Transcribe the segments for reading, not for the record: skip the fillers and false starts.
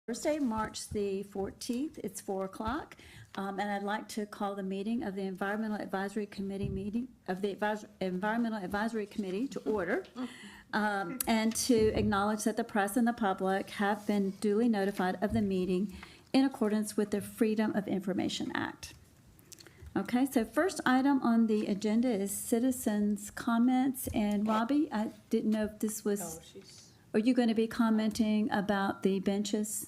Thursday, March the 14th. It's 4 o'clock. And I'd like to call the meeting of the Environmental Advisory Committee Environmental Advisory Committee to order. And to acknowledge that the press and the public have been duly notified of the meeting in accordance with the Freedom of Information Act. Okay, so first item on the agenda is citizens' comments. And Robbie, I didn't know if this was, are you going to be commenting about the benches?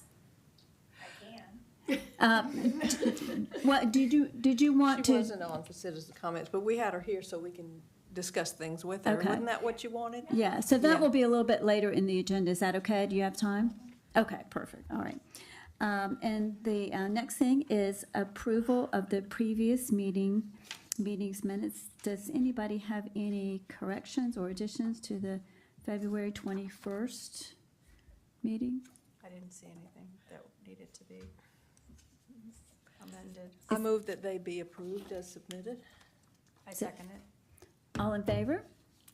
What did you want to? She wasn't on for citizen comments, but we had her here so we can discuss things with her. Okay. Wasn't that what you wanted? Yeah, so that Yeah. will be a little bit later in the agenda. Is that okay? Do you have time? Okay, perfect. All right. And the next thing is approval of the previous meeting's minutes. Does anybody have any corrections or additions to the February 21st meeting? I didn't see anything that needed to be amended. I move that they be approved as submitted. I second it. All in favor?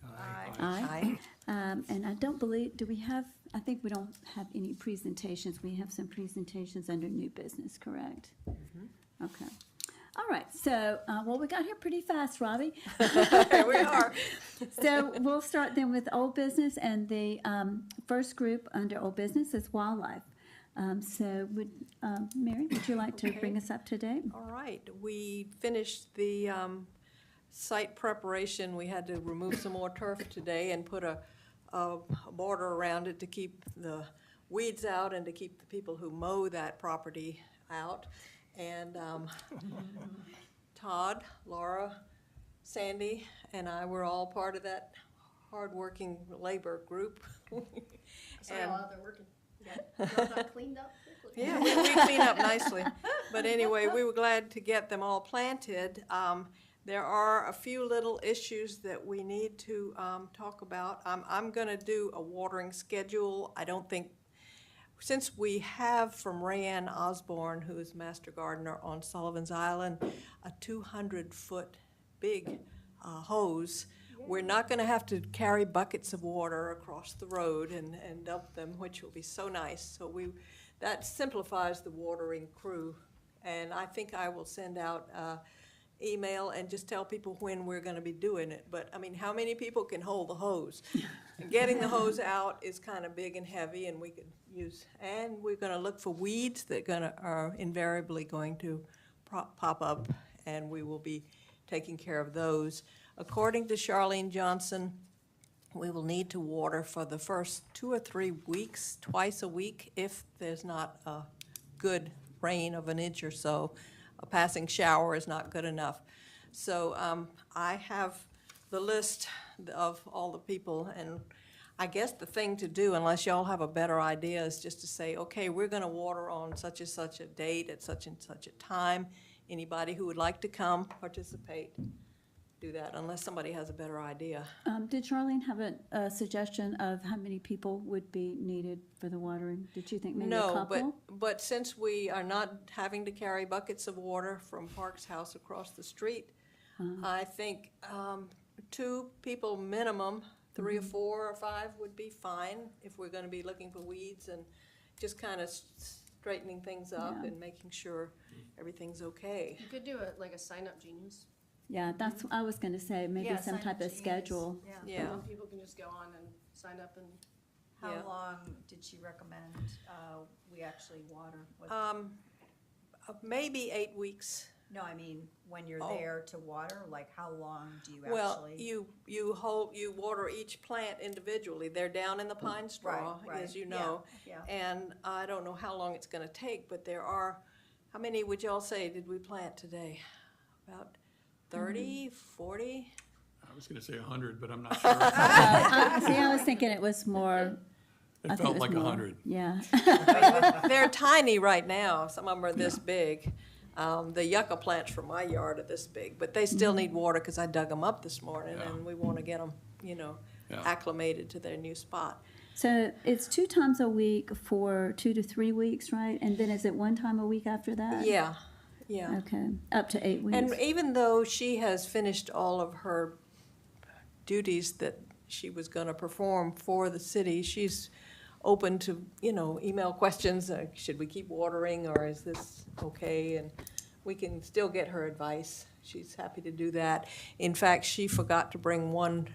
Aye. Aye. And I don't believe, do we have, I think we don't have any presentations. We have some presentations under new business, correct? Okay. All right, so, well, we got here pretty fast, Robbie. Here we are. So we'll start then with old business, and the first group under old business is wildlife. So would, Mary, would you like to bring us up to date? All right, we finished the site preparation. We had to remove some more turf today and put a border around it to keep the weeds out and to keep the people who mow that property out. And Todd, Laura, Sandy, and I were all part of that hard-working labor group. So while they're working, y'all got cleaned up quickly. Yeah, we clean up nicely. But anyway, we were glad to get them all planted. There are a few little issues that we need to talk about. I'm going to do a watering schedule. I don't think, since we have from Rayanne Osborne, who is master gardener on Sullivan's Island, a 200-foot big hose, we're not going to have to carry buckets of water across the road and dump them, which will be so nice. So that simplifies the watering crew. And I think I will send out email and just tell people when we're going to be doing it. But, I mean, how many people can hold the hose? And getting the hose out is kind of big and heavy, and we could use, and we're going to look for weeds that are invariably going to pop up, and we will be taking care of those. According to Charlene Johnson, we will need to water for the first 2 or 3 weeks, twice a week, if there's not a good rain of an inch or so. A passing shower is not good enough. So I have the list of all the people, and I guess the thing to do, unless y'all have a better idea, is just to say, okay, we're going to water on such and such a date at such and such a time. Anybody who would like to come participate, do that, unless somebody has a better idea. Did Charlene have a suggestion of how many people would be needed for the watering? Did you think maybe a couple? No, but since we are not having to carry buckets of water from Park's house across the street, I think 2 people minimum, 3 or 4 or 5 would be fine if we're going to be looking for weeds and just kind of straightening things up and making sure everything's okay. You could do it like a sign-up genius. Yeah, that's what I was going to say, maybe Yeah, some sign type up of genius. schedule. Yeah. And then people can just go on and sign up and. How Yeah. long did she recommend we actually water? Maybe 8 weeks. No, I mean, when you're Oh. there to water, like how long do you Well, actually? you water each plant individually. They're down in the pine straw, Right, as you yeah, know. yeah. And I don't know how long it's going to take, but there are, how many would y'all say did we plant today? About 30, 40? I was going to say 100, but I'm not sure. See, I was thinking it was more. I It think felt was like more. 100. Yeah. They're tiny right now. Some of them are this big. The yucca plants from my yard are this big, but they still need water because I dug them up this morning, Yeah. and we want to get them, Yeah. acclimated to their new spot. So it's 2 times a week for 2 to 3 weeks, right? And then is it 1 time a week after that? Yeah, yeah. Okay, up to 8 weeks. And even though she has finished all of her duties that she was going to perform for the city, she's open to, email questions. Should we keep watering, or is this okay? And we can still get her advice. She's happy to do that. In fact, she forgot to bring one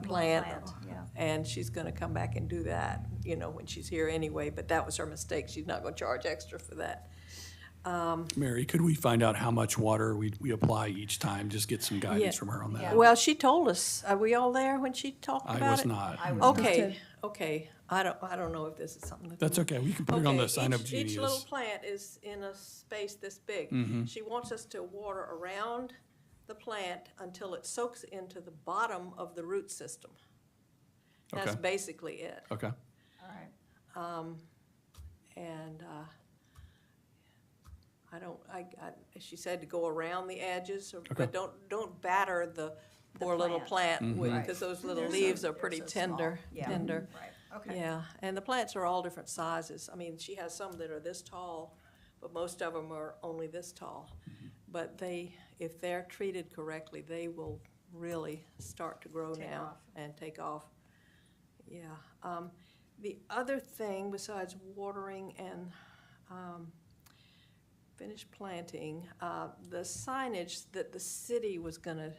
plant, yeah. and she's gonna come back and do that, when she's here anyway, but that was her mistake. She's not gonna charge extra for that. Mary, could we find out how much water we apply each time? Just get some Yeah. guidance from her on that. Well, she told us. Are we all there when she talked about it? I was not. I was Okay, okay. I don't know if this is something that. That's okay. We can put it on the sign of Each little genius. plant is in a space this big. Mm-hmm. She wants us to water around the plant until it soaks into the bottom of the root system. That's Okay. basically it. Okay. All right. And she said to go around the edges, but don't batter the poor little plant Mm-hmm. Right. because those little They're leaves so- are pretty they're so small. tender. Yeah. Tender. Right, okay. Yeah, and the plants are all different sizes. I mean, she has some that are this tall, but most of them are only this tall. But if they're treated correctly, they will really start to grow Take now off. and take off. Yeah. The other thing besides watering and finish planting, the signage that the city was gonna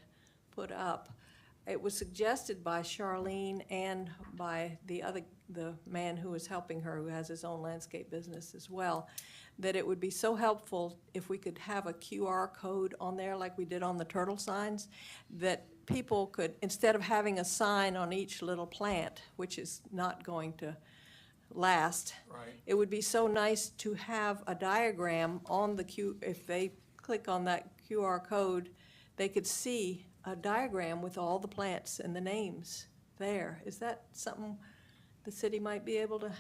put up, it was suggested by Charlene and by the man who was helping her, who has his own landscape business as well, that it would be so helpful if we could have a QR code on there like we did on the turtle signs, that people could, instead of having a sign on each little plant, which is not going to last. Right. It would be so nice to have a diagram on if they click on that QR code, they could see a diagram with all the plants and the names there. Is that something the city might be able to?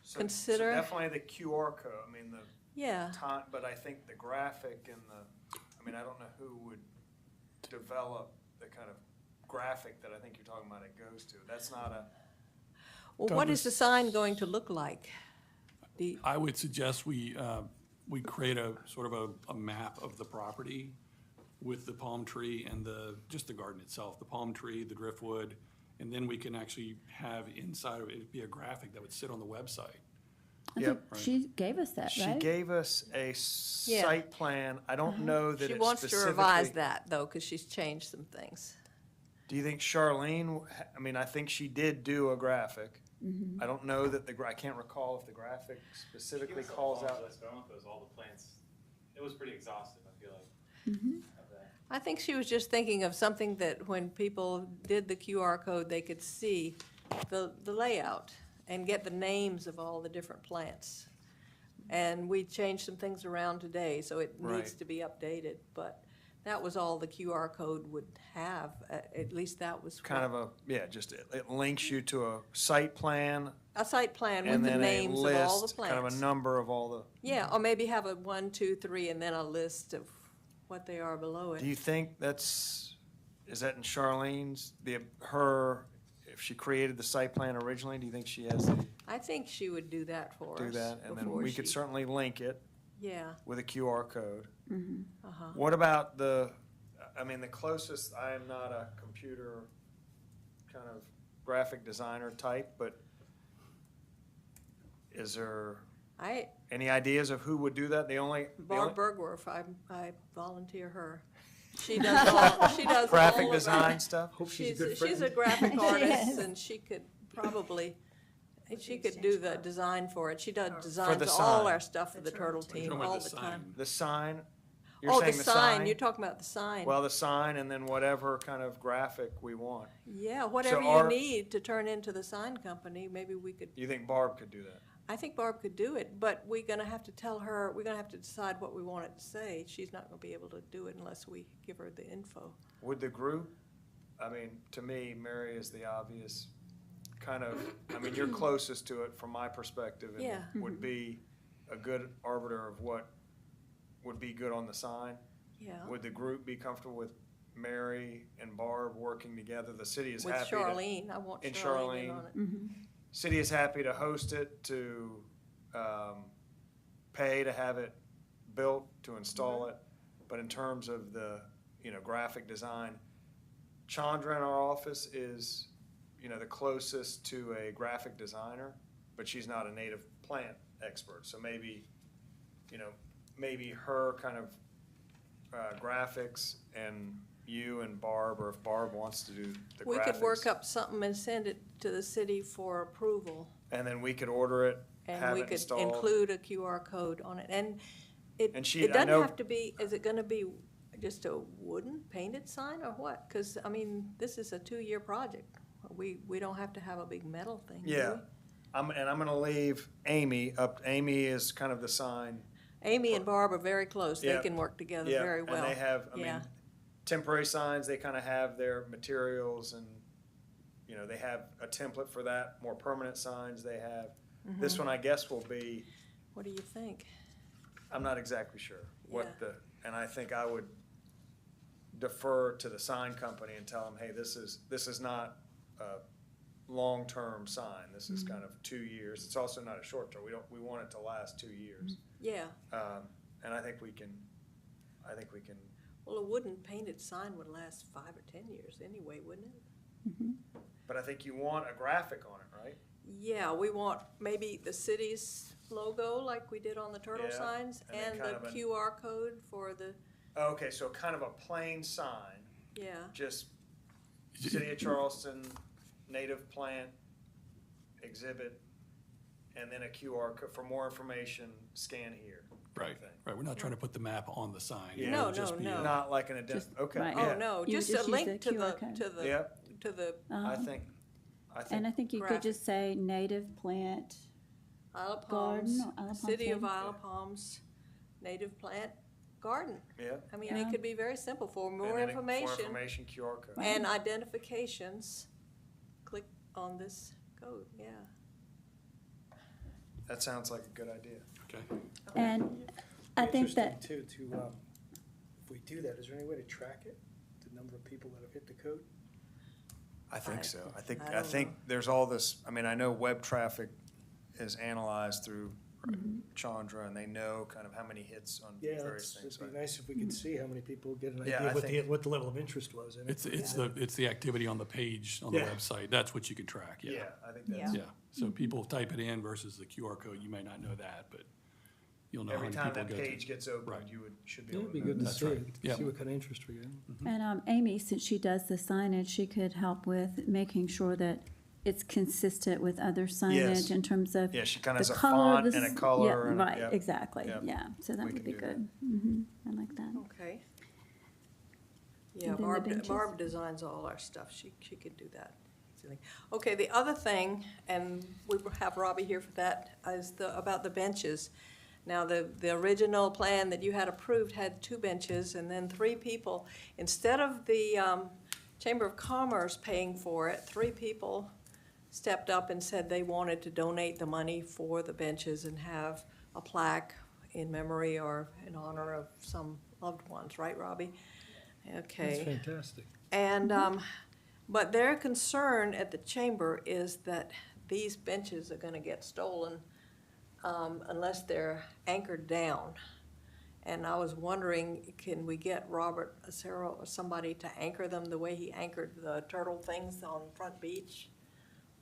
So Consider- definitely the QR code, I mean, the Yeah, time, but I think the graphic and I don't know who would develop the kind of graphic that I think you're talking about it goes to. That's not a, well, what is the sign going to look like? I would suggest we create a sort of a map of the property with the palm tree and just the garden itself, the palm tree, the driftwood, and then we can actually have inside of it be a graphic that would sit on the website. I Yep. think she gave us that, she right? gave us a Yeah. site plan. I don't know that She it wants to specifically. revise that, though, because she's changed some things. Do you think Charlene, I think she did do a graphic. Mm-hmm. I don't know that I can't recall if the graphic specifically calls out. I don't know if it was all the plants. It was pretty exhaustive, I feel like. Mm-hmm. Of that. I think she was just thinking of something that when people did the QR code, they could see the layout and get the names of all the different plants. And we changed some things around today, so it needs Right. to be updated, but that was all the QR code would have, at least that was. Kind of just it links you to a site plan A site plan with and the then a names of all the list, plants. kind of a number of all the. Yeah, or maybe have a 1, 2, 3, and then a list of what they are below it. Do you think is that in Charlene's, if she created the site plan originally, do you think she has to I think she would do that for us. do that? And then before we could she- certainly link it Yeah, with a QR code. uh-huh. What about the closest, I am not a computer kind of graphic designer type, but is there any ideas of who would do that? Barb Bergwerf, I volunteer her. She does all graphic of design our- stuff? She's a graphic She artist, is. and she could probably, she could do the design for it. She does For designs the of all sign. our stuff for the turtle You're team talking about all the the time. sign. The sign? You're Oh, saying the sign, you're talking about the sign. Well, the sign and then whatever kind of graphic we want. Yeah, whatever you our- need to turn into the sign company, maybe we could, You think Barb could do that? I think Barb could do it, but we're gonna have to tell her, we're gonna have to decide what we want it to say. She's not gonna be able to do it unless we give her the info. Would the group, to me, Mary is the obvious kind of, you're closest to it from my perspective. And Yeah. would be a good arbiter of what would be good on the sign. Yeah, Would the group be comfortable with Mary and Barb working together? The city is with happy to. Charlene, I want and Charlene in Charlene. on it. Mm-hmm. City is happy to host it, to pay to have it built, to install it. But in terms of the, graphic design, Chandra in our office is, you know, the closest to a graphic designer, but she's not a native plant expert. So maybe, you know, maybe her kind of graphics and you and Barb, or if Barb wants to do the graphics. We could work up something and send it to the city for approval. And then we could order it, And have we it could installed. include a QR code on it. And And she- it I doesn't know- have to be, is it gonna be just a wooden painted sign or what? Because, I mean, this is a 2-year project. We don't have to have a big metal thing, do we? Yeah. I'm gonna leave Amy up. Amy is kind of the sign. Amy and Barb are very close. They Yeah. can work together Yeah, very well. And they have, I Yeah. mean, temporary signs, they kind of have their materials and, you know, they have a template for that. More permanent signs they have. Mm-hmm. This one, I guess, will be, What do you think? I'm not exactly sure what Yeah. and I think I would defer to the sign company and tell them, hey, this is not a long-term sign. This is kind of 2 years. It's also not a short-term. We want it to last 2 years. Yeah. And I think we can, Well, a wooden painted sign would last 5 or 10 years anyway, wouldn't it? but I think you want a graphic on it, right? Yeah, we want maybe the city's logo like we did on the turtle Yeah, signs and then and kind the of an- QR code for the, Okay, so kind of a plain sign, yeah. just City of Charleston, native plant exhibit, and then a QR code for more information, scan here. type Right, thing. right. We're not trying to put the map on the sign. Yeah. It No, would just no, be no. a- Not like an Just- okay, right. yeah. Oh, no, You would just a just use link the to QR the, code. to the, Yep, to the I think, And I think you could Graphic. just say native plant, Isle of Garden Palms, or Isle of Palms City of Garden. Isle of Palms, native plant garden. yeah. I mean, it Yeah. could be very simple. For And more then information For information, QR code. and identifications, click on this code, yeah. That sounds like a good idea. Okay. and I think that, Interesting too, to, if we do that, is there any way to track it? The number of people that have hit the code? I think so. I I don't think know. there's all this, I mean, I know web traffic is analyzed through Chandra, and they know kind of how many hits on Yeah, various things. it'd be nice if we could see how many people get an Yeah, idea I what the, think- what the level of interest was in it. It's the activity on the page, on the Yeah. website. That's what you can track, Yeah, yeah. I think that's, Yeah, so people type it in versus the QR code, you may not know that, but you'll know how every many time people that go to. page gets opened, Right. you should be Yeah, able it'd to be know. good to That's see, right. Yeah. see what kind of interest we're getting. and Amy, since she does the signage, she could help with making sure that it's consistent with other Yes. signage in terms of Yeah, she kind the of has a color of font the and a s- color. yeah, and right, yep. exactly, Yep. yeah, so that We would can be do that. good. I like that. Okay. Yeah, And then the Barb, benches? Barb designs all our stuff. She could do that. Okay, the other thing, and we have Robbie here for that, is about the benches. Now, the original plan that you had approved had 2 benches and then 3 people. Instead of the Chamber of Commerce paying for it, 3 people stepped up and said they wanted to donate the money for the benches and have a plaque in memory or in honor of some loved ones, right, Robbie? Okay. That's fantastic. And, but their concern at the chamber is that these benches are gonna get stolen, unless they're anchored down. And I was wondering, can we get Robert Acero or somebody to anchor them the way he anchored the turtle things on Front Beach?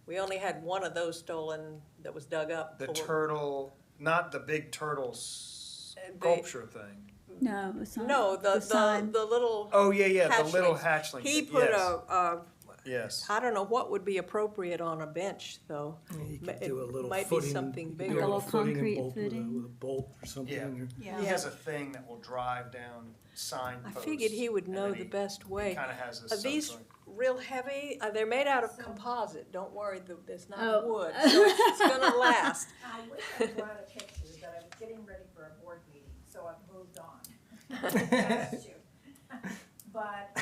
We only had one of those stolen that was dug up. The for- turtle, not the big turtle sculpture thing. No, it was not. No, the sign. little. Oh, yeah, the little hatchlings. hatchling. He thing, put yes, Yes. I don't know what would be appropriate on a bench, though. You Ma- could do a it little might be footing. something you could bigger. do A little footing and concrete bolt with a- footing. With a bolt or something. Yeah. or- Yeah. He has a thing that will drive down I signposts. figured he would and know then the he- best way. He kind of has Are a these something. real heavy? They're made out of composite, don't worry, it's not Oh. wood, so it's gonna last. I wish I brought a picture, but I was getting ready for a board meeting, so I've moved on. Past you. But,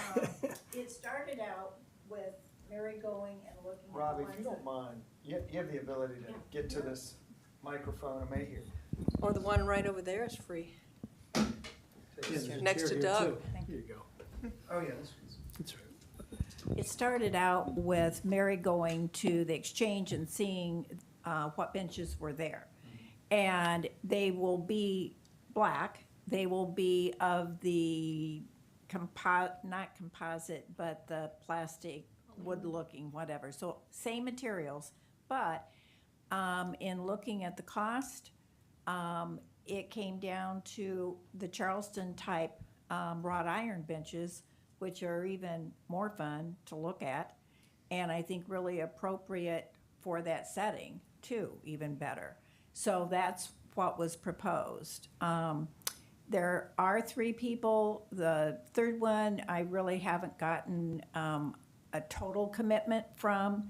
it started out with Mary going and looking at the Robbie, ones if you don't that- mind, you have the ability to get to this microphone, I may hear. Or the one right over there is free. Yeah, there's a Next chair to here, Doug. too. Here you go. Oh, yeah, That's right. It started out with Mary going to the exchange and seeing what benches were there. And they will be black, they will be of the not composite, but the plastic wood looking, whatever. So same materials, but in looking at the cost, it came down to the Charleston type wrought iron benches, which are even more fun to look at, and I think really appropriate for that setting too, even better. So that's what was proposed. There are 3 people. The third one, I really haven't gotten a total commitment from.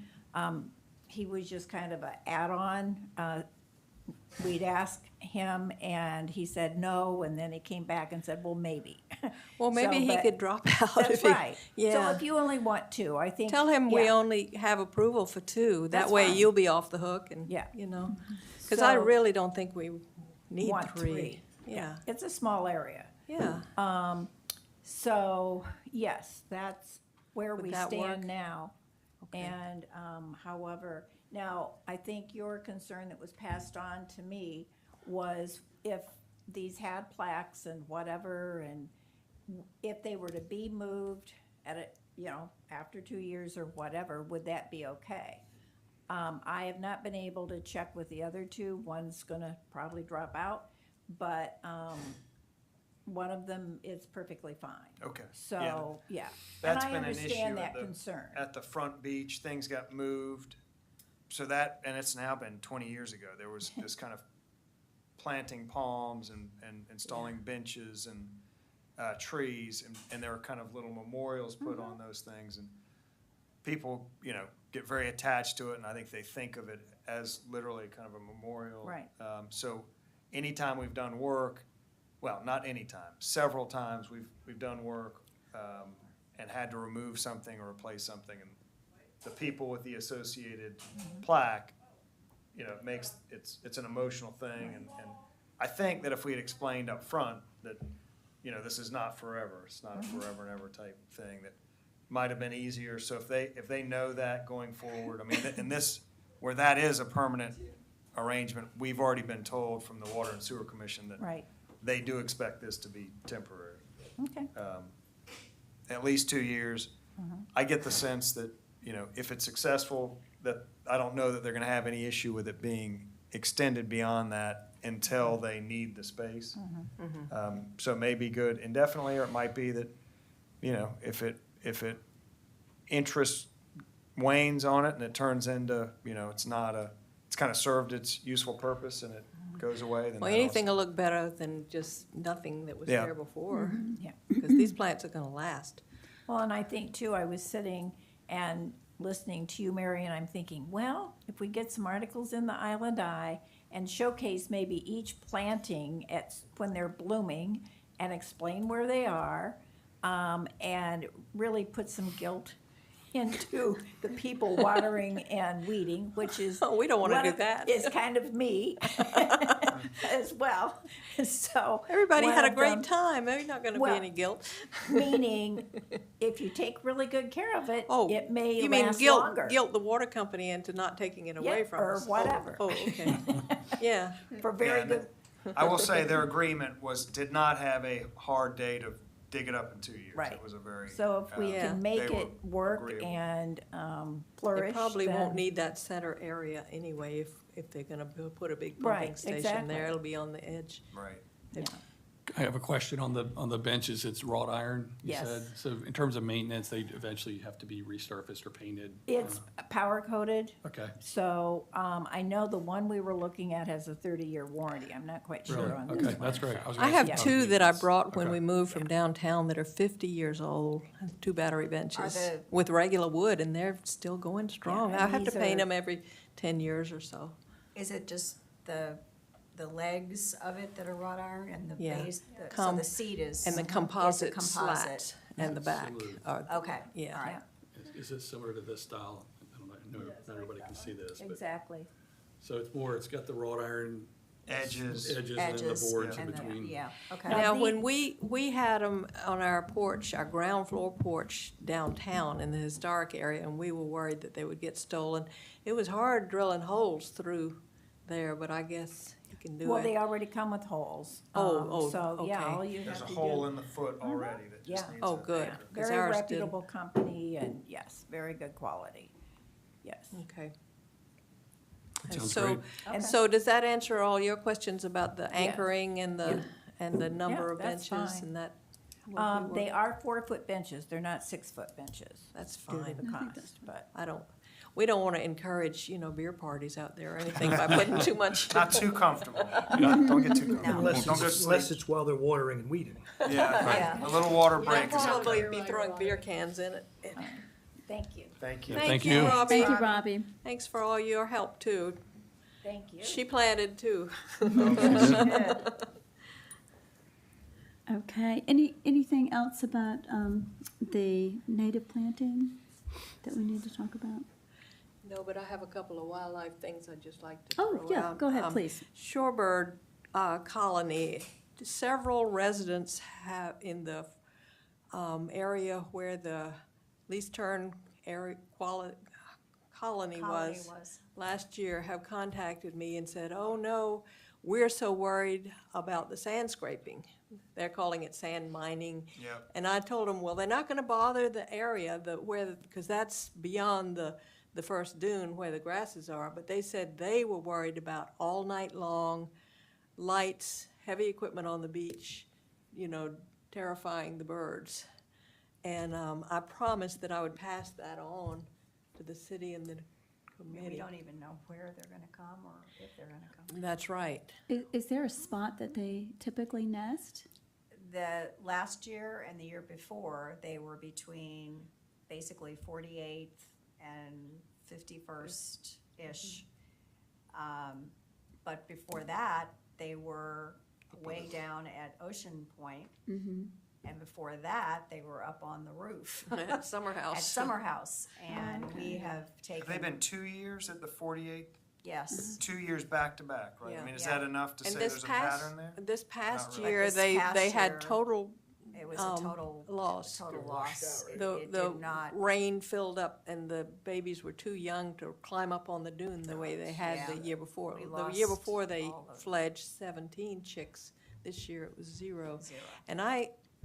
He was just kind of an add-on. We'd asked him, and he said no, and then he came back and said, well, maybe. Well, maybe So, he but could drop out. That's if he- right. So Yeah. if you only want 2, I think. Tell him we yeah. only have approval for 2. That That's way fine. you'll be off the hook and, Yeah. you know. Because I So- really don't think we need Want 3. Yeah, It's a small area. yeah. So, yes, that's where Would we that work? stand now. Okay. And, however, now, I think your concern that was passed on to me was if these had plaques and whatever, and if they were to be moved at a, after 2 years or whatever, would that be okay? I have not been able to check with the other 2. One's gonna probably drop out, but, one of them is perfectly fine. Okay. So, yeah. That's And I been an issue understand that at the- concern. At the front beach, things got moved. So that, and it's now been 20 years ago, there was this kind of planting palms and installing benches and trees, and there were kind of little memorials put on those things. And people, get very attached to it, and I think they think of it as literally kind of a memorial. Right. So anytime we've done work, well, not anytime, several times we've done work and had to remove something or replace something, and the people with the associated plaque, it makes, it's an emotional thing, and I think that if we had explained up front that, this is not forever, it's not a forever and ever type thing, that might have been easier. So if they know that going forward, I mean, in this, where that is a permanent arrangement, we've already been told from the Water and Sewer Commission that Right, they do expect this to be temporary, okay. at least 2 years. I get the sense that, if it's successful, that I don't know that they're gonna have any issue with it being extended beyond that until they need the space. So it may be good indefinitely, or it might be that, if it interest wanes on it and it turns into, it's kind of served its useful purpose and it goes away, then Well, that anything also- will look better than just nothing that was Yeah. there before. Yeah. Because these plants are gonna last. Well, and I think too, I was sitting and listening to you, Mary, and I'm thinking, well, if we get some articles in the Island Eye and showcase maybe each planting when they're blooming and explain where they are, and really put some guilt into the people watering and weeding, which is. Oh, we don't wanna one do of- that. Is kind of me as well, so. Everybody one had a of great them- time. There's not gonna be Well, any guilt. Meaning, if you take really good care of it, Oh, it may you mean last guilt, longer. guilt the water company into not taking it away Yeah, from or us? whatever. Oh, okay. Yeah. For very Yeah, good, I will say their agreement did not have a hard date of dig it up in 2 years. Right. It was a very. so if we Yeah. can make They it were work agreeable. and They flourish, probably won't then- need that center area anyway if they're gonna put a big Right, pumping station exactly. there. It'll be on the edge. Right. Yeah. I have a question on the benches. It's wrought iron, you Yes. said. So in terms of maintenance, they eventually have to be resurfaced or painted? It's power coated, Okay, so I know the one we were looking at has a 30-year warranty. I'm not quite really? sure on this Okay, one. that's great. was I gonna have say Yeah. two that I maintenance. brought when Okay. we moved from downtown that are 50 years old, 2 battery benches the- with regular wood, and they're still going strong. and I have to these paint are- them every 10 years or so. Is it just the legs of it that are wrought iron and the Yeah. base, so Com- the seat is? And the is a composite composite. slat and the back. Similar. are- Okay, all Yeah. right. Is it similar to this style? I don't know, not everybody can see this, but, Exactly. so it's got the wrought iron Edges. edges and then the Edges boards in and the- between. Yeah, okay. Now, the- when we had them on our porch, our ground floor porch downtown in the historic area, and we were worried that they would get stolen, it was hard drilling holes through there, but I guess can do Well, it. they already come with holes. So, yeah, okay. all you have There's a to hole do. in the foot already that just Yeah. needs Oh, an good. anchor. 'Cause Very ours didn't. reputable company and yes, very good quality. Yes. Okay. That And sounds so, great. and so does that answer all your questions about the anchoring and Yeah. the number Yeah, of that's benches fine. and that? They are 4-foot benches. They're not 6-foot benches. That's Due to fine. the cost, but. We don't want to encourage, beer parties out there or anything by putting too much. Not too comfortable. Don't get too comfortable. Unless Don't go to it's, sleep. unless it's while they're watering and weeding. Yeah, a little water They'll break is probably okay. be throwing beer cans in it. Thank you. Thank you. Thank you. Robbie. Thank you, Robbie. Thanks for all your help, too. Thank you. She planted, too. Okay, anything else about the native planting that we need to talk about? No, but I have a couple of wildlife things I'd just like to Oh, throw yeah, out. go ahead, please. Shorebird colony, several residents have, in the area where the least turn area colony was last year, have contacted me and said, oh, no, we're so worried about the sand scraping. They're calling it sand mining. Yep. And I told them, well, they're not gonna bother the area because that's beyond the first dune where the grasses are, but they said they were worried about all night long lights, heavy equipment on the beach, terrifying the birds. And I promised that I would pass that on to the city and the We committee. don't even know where they're gonna come or if they're gonna come. That's right. Is there a spot that they typically nest? The last year and the year before, they were between basically 48th and 51st-ish. But before that, they were way down at Ocean Point. And before that, they were up on the roof Summer house. at Summer House. And we have Have taken. they been 2 years at the 48th? Yes. 2 years back to back, right? Yeah. I mean, is Yeah. that enough to And say this there's a past, pattern there? this past really. year, This they past had year, total It was a total loss. Total Got washed loss. out, right? It The did not. rain filled up and the babies were too young to climb up on the dune the way they had the Yeah. year before. We The year lost before, they all of- fledged 17 chicks. This year, it was zero. Zero. And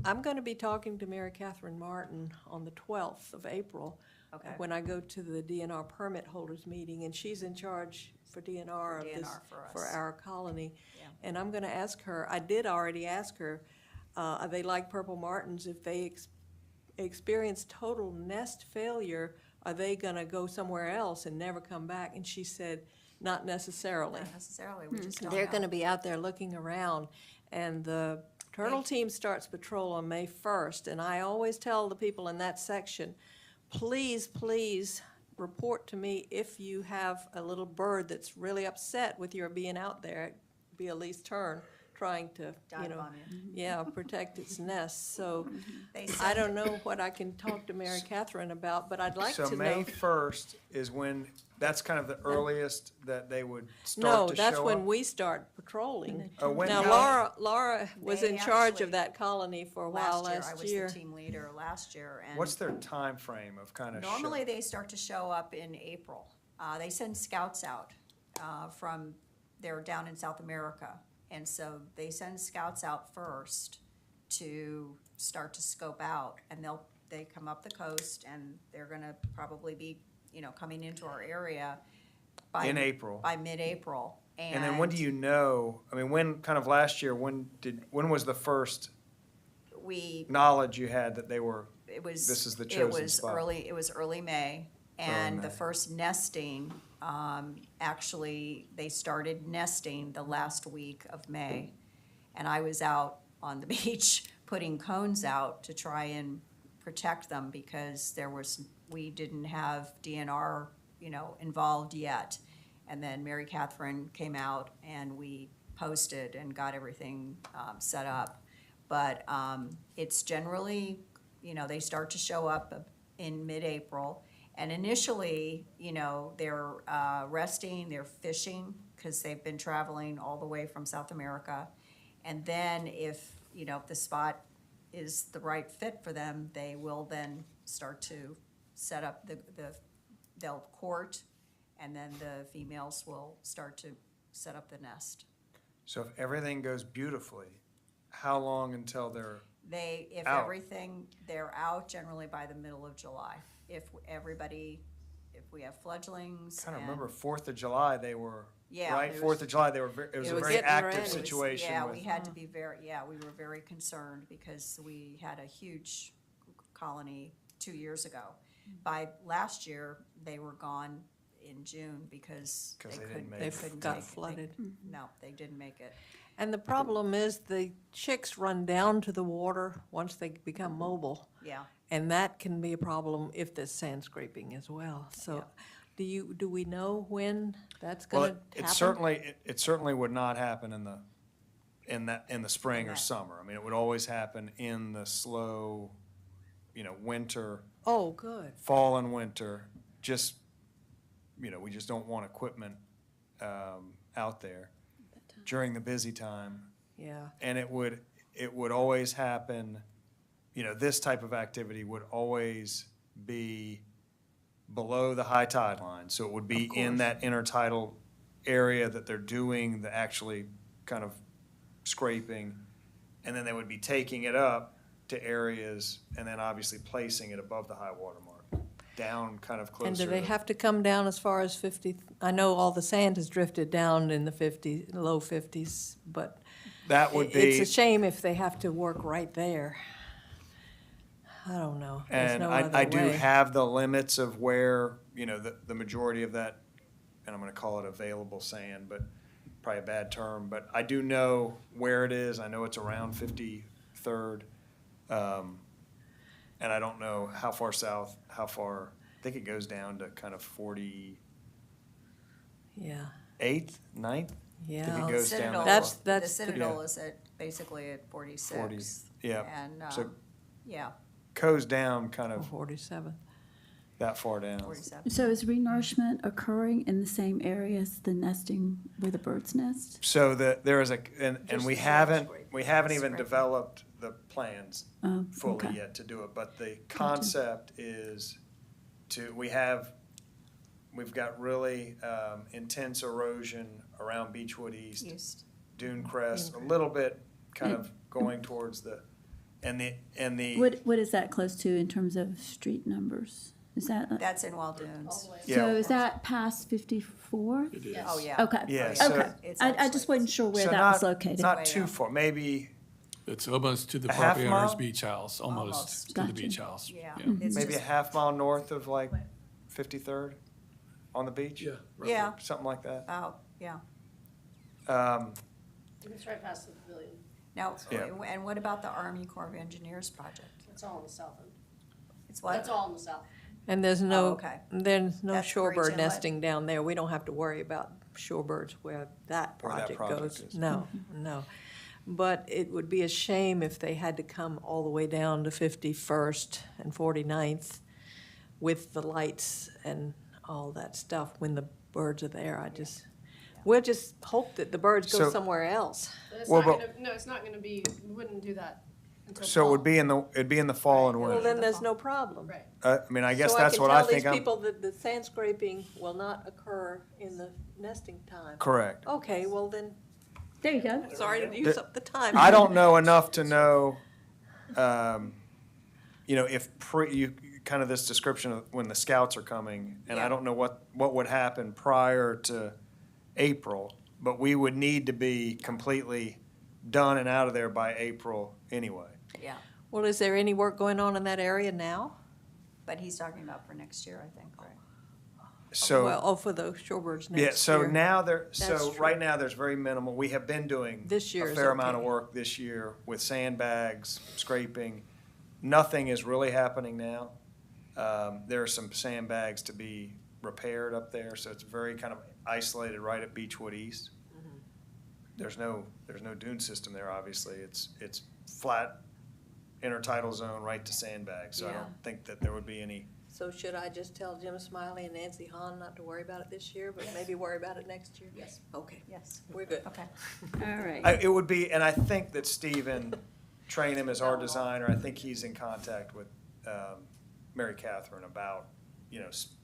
I'm gonna be talking to Mary Catherine Martin on the 12th of April. Okay. When I go to the DNR permit holders meeting, and she's in charge for DNR of this, DNR for us. our colony. Yeah. And I'm gonna ask her, I did already ask her, they like purple martins, if they experience total nest failure, are they gonna go somewhere else and never come back? And she said, not necessarily. Not necessarily, we just don't They're know. gonna be out there looking around, and the turtle team starts patrol on May 1st, and I always tell the people in that section, please, please report to me if you have a little bird that's really upset with your being out there, be a least turn, trying to, Dive on you. yeah, protect its nest. So They I said, don't know what I can talk to Mary Catherine about, but I'd like So to May know. 1st is when, that's kind of the earliest that they would No, start to that's show when up? we start patrolling. Oh, when- Now, how- Laura was They in charge actually- of that colony for a while I last was year. the team leader last year, and What's their time frame of kind of normally they start to show up in April. They send scouts out they're down in South America, and so they send scouts out first to start to scope out, and they come up the coast, and they're gonna probably be, coming into our area by. In April? By mid-April, And then when do you know, I mean, when, kind of last year, when was the first We, knowledge you had that they were, it was. This is the chosen It was spot. early May, and the May. first nesting, actually, they started nesting the last week of May. And I was out on the beach putting cones out to try and protect them because we didn't have DNR, involved yet. And then Mary Catherine came out and we posted and got everything set up. But it's generally, they start to show up in mid-April. And initially, they're resting, they're fishing, because they've been traveling all the way from South America. And then if the spot is the right fit for them, they will then start to set up they'll court, and then the females will start to set up the nest. So if everything goes beautifully, how long until they're, If Out. everything, they're out generally by the middle of July. If we have fledglings kind of and- remember 4th of July, they were, Yeah, right? there 4th was- of July, they were, it was It a was very getting active ready. situation Yeah, with. we had to be we were very concerned because we had a huge colony 2 years ago. By last year, they were gone in June because 'Cause they they didn't couldn't, make they it. couldn't Got make it. flooded. No, they didn't make it. And the problem is the chicks run down to the water once they become mobile. Yeah. And that can be a problem if there's sand scraping as well. So do we know when that's Well, gonna happen? it certainly would not happen in the spring or that- summer. I mean, it would always happen in the slow, winter, Oh, good. fall and winter. Just, we just don't want equipment out there during the busy time. Yeah. And it would always happen, this type of activity would always be below the high tide line. So it would be in that intertidal area that they're doing the actually kind of scraping. And then they would be taking it up to areas and then obviously placing it above the high water mark, down kind of closer. And do they to- have to come down as far as 50? I know all the sand has drifted down in the low 50s, but That would be. it's a shame if they have to work right there. I don't know. There's And no other I do way. have the limits of where, the majority of that, and I'm gonna call it available sand, but probably a bad term, but I do know where it is. I know it's around 53rd. And I don't know how far south, how far, I think it goes down to kind of 48th, Yeah, 9th? yeah. It Well, goes down Citadel- that That's- far. The that's the- Citadel Yeah. is basically at 46. 40, yeah. And, So yeah, goes down kind of 47. that far down. 47. So is renourishment occurring in the same area as the nesting where the birds nest? So there is and Just we the haven't, scrape. we haven't even Scrape. developed the plans fully Okay. yet to do it, but the concept is we've got really intense erosion around Beechwood East, East. Dune Crest, a little bit kind of going towards and the. What is that close to in terms of street numbers? Is that, That's in Wild All Dunes. the way. Yeah. so is that past 54? It is. Yes. Oh, yeah. Okay. Yeah, Oh, so- Okay. It's I just actually- wasn't sure where So that was located. Not Way too up. far, maybe It's almost to the A half property owner's mile? beach house, almost Almost. to the Gotcha. beach house. Yeah. Yeah. It's maybe a just- half mile north of like 53rd on the beach? Yeah. Yeah, Something like that. about, yeah. It's right past the pavilion. Now, Yeah. and what about the Army Corps of Engineers project? It's all on the south end. It's what? That's all in the south. And there's Oh, no, okay. there's no That's Great shorebird Inlet. nesting down there. We don't have to worry about shorebirds where that Where that project project goes. is. No, no. But it would be a shame if they had to come all the way down to 51st and 49th with the lights and all that stuff when the birds are there. We'll just hope that the birds go So- somewhere else. But it's Well, not but- gonna, no, it's not gonna be, we wouldn't do that until So it fall. would be it'd be in the fall and Well, winter. then there's no problem. Right. I mean, I guess that's what I think So I I'm, can tell these people that the sand scraping will not occur in the nesting time. correct. Okay, well then, There you go. sorry to use up the time. I don't know enough to know, if kind of this description of when the scouts are coming, and I Yeah. don't know what would happen prior to April, but we would need to be completely done and out of there by April anyway. Yeah, Well, is there any work going on in that area now? but he's talking about for next year, I think, right? So. Well, for the shorebirds next year. Yeah, so now That's true. right now, there's very minimal, we have been doing This year a is fair amount of okay. work this year with sandbags, scraping. Nothing is really happening now. There are some sandbags to be repaired up there, so it's very kind of isolated right at Beechwood East. Mm-hmm. There's no dune system there, obviously. It's flat intertidal zone right to sandbags, so I Yeah. don't think that there would be any. So should I just tell Jim Smiley and Nancy Hahn not to worry about it this year, but maybe worry about it next year? Yes. Okay, Yes, we're good. okay. All right. It would be, and I think that Stephen Trainham is our designer. I think he's in contact with Mary Catherine about,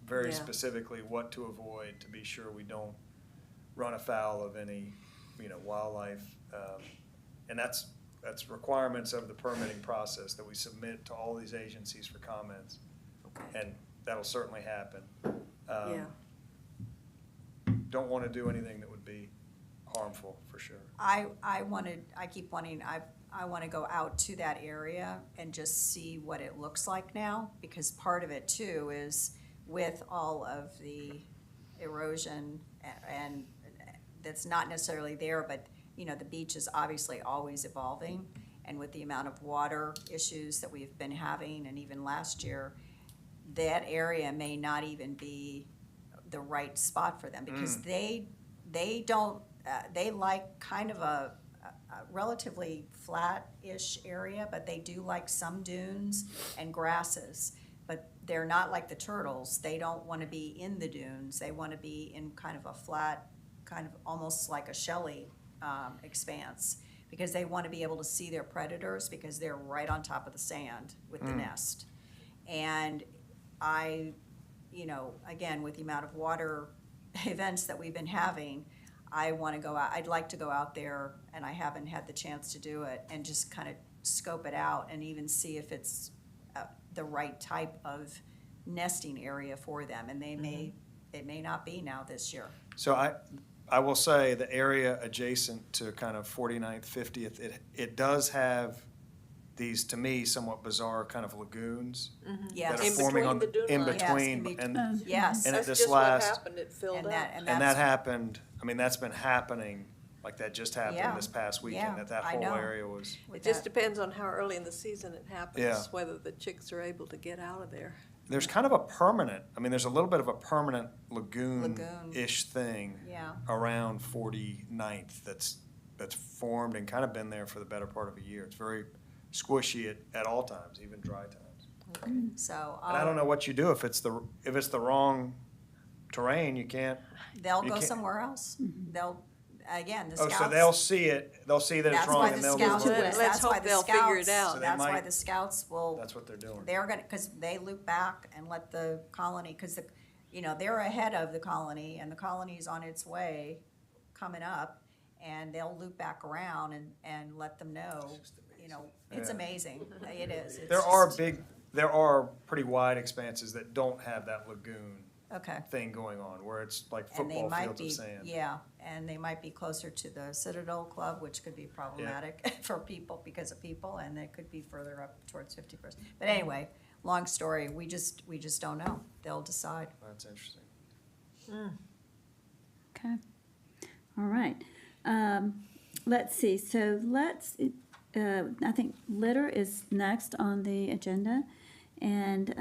very Yeah. specifically what to avoid to be sure we don't run afoul of any, wildlife. And that's requirements of the permitting process that we submit to all these agencies for comments. Okay. And that'll certainly happen. Yeah. Don't want to do anything that would be harmful, for sure. I keep wanting, I want to go out to that area and just see what it looks like now, because part of it too is with all of the erosion and that's not necessarily there, but, the beach is obviously always evolving. And with the amount of water issues that we've been having, and even last year, that area may not even be the right spot for them, because they don't, they like kind of a relatively flat-ish area, but they do like some dunes and grasses. But they're not like the turtles. They don't want to be in the dunes. They want to be in kind of a flat, kind of almost like a shelly expanse, because they want to be able to see their predators, because they're right on top of the sand with the nest. And again, with the amount of water events that we've been having, I want to go out, I'd like to go out there, and I haven't had the chance to do it, and just kind of scope it out and even see if it's the right type of nesting area for them. And it may not be now this year. So I will say the area adjacent to kind of 49th, 50th, it does have these, to me, somewhat bizarre kind of lagoons Yes. that are In forming on, between the dune in lines. between, Yes, and Yes. And That's this just what last- happened, it filled And up. that, and that that's, happened, that's been happening, like that just Yeah. happened this past weekend, Yeah, that I whole know. area was. with It just that. depends on how early in the season it happens, Yeah. whether the chicks are able to get out of there. There's kind of a permanent, there's a little bit of a permanent Lagoon. lagoon-ish thing Yeah. around 49th that's formed and kind of been there for the better part of a year. It's very squishy at all times, even dry times. So And I don't know what you do if it's the wrong terrain, you can't. they'll you go can't- somewhere else. They'll, again, the Oh, scouts. so they'll see that it's That's wrong why and the they'll scouts, move on. Let's that's why hope the they'll figure it scouts, out. So they that's why might- the scouts will, That's what they're doing. they're gonna, because they loop back and let the colony, because they're ahead of the colony, and the colony's on its way coming up, and they'll loop back around and let them know, it's Yeah. amazing. It is. It's There are pretty wide expanses that don't have that lagoon Okay. thing going on, where it's like And they football might fields of be, sand. yeah, and they might be closer to the Citadel Club, which could be problematic for people, because of people, and they could be further up towards 51st. But anyway, long story, we just don't know. They'll decide. That's interesting. Okay, all right. Let's see, so I think litter is next on the agenda. And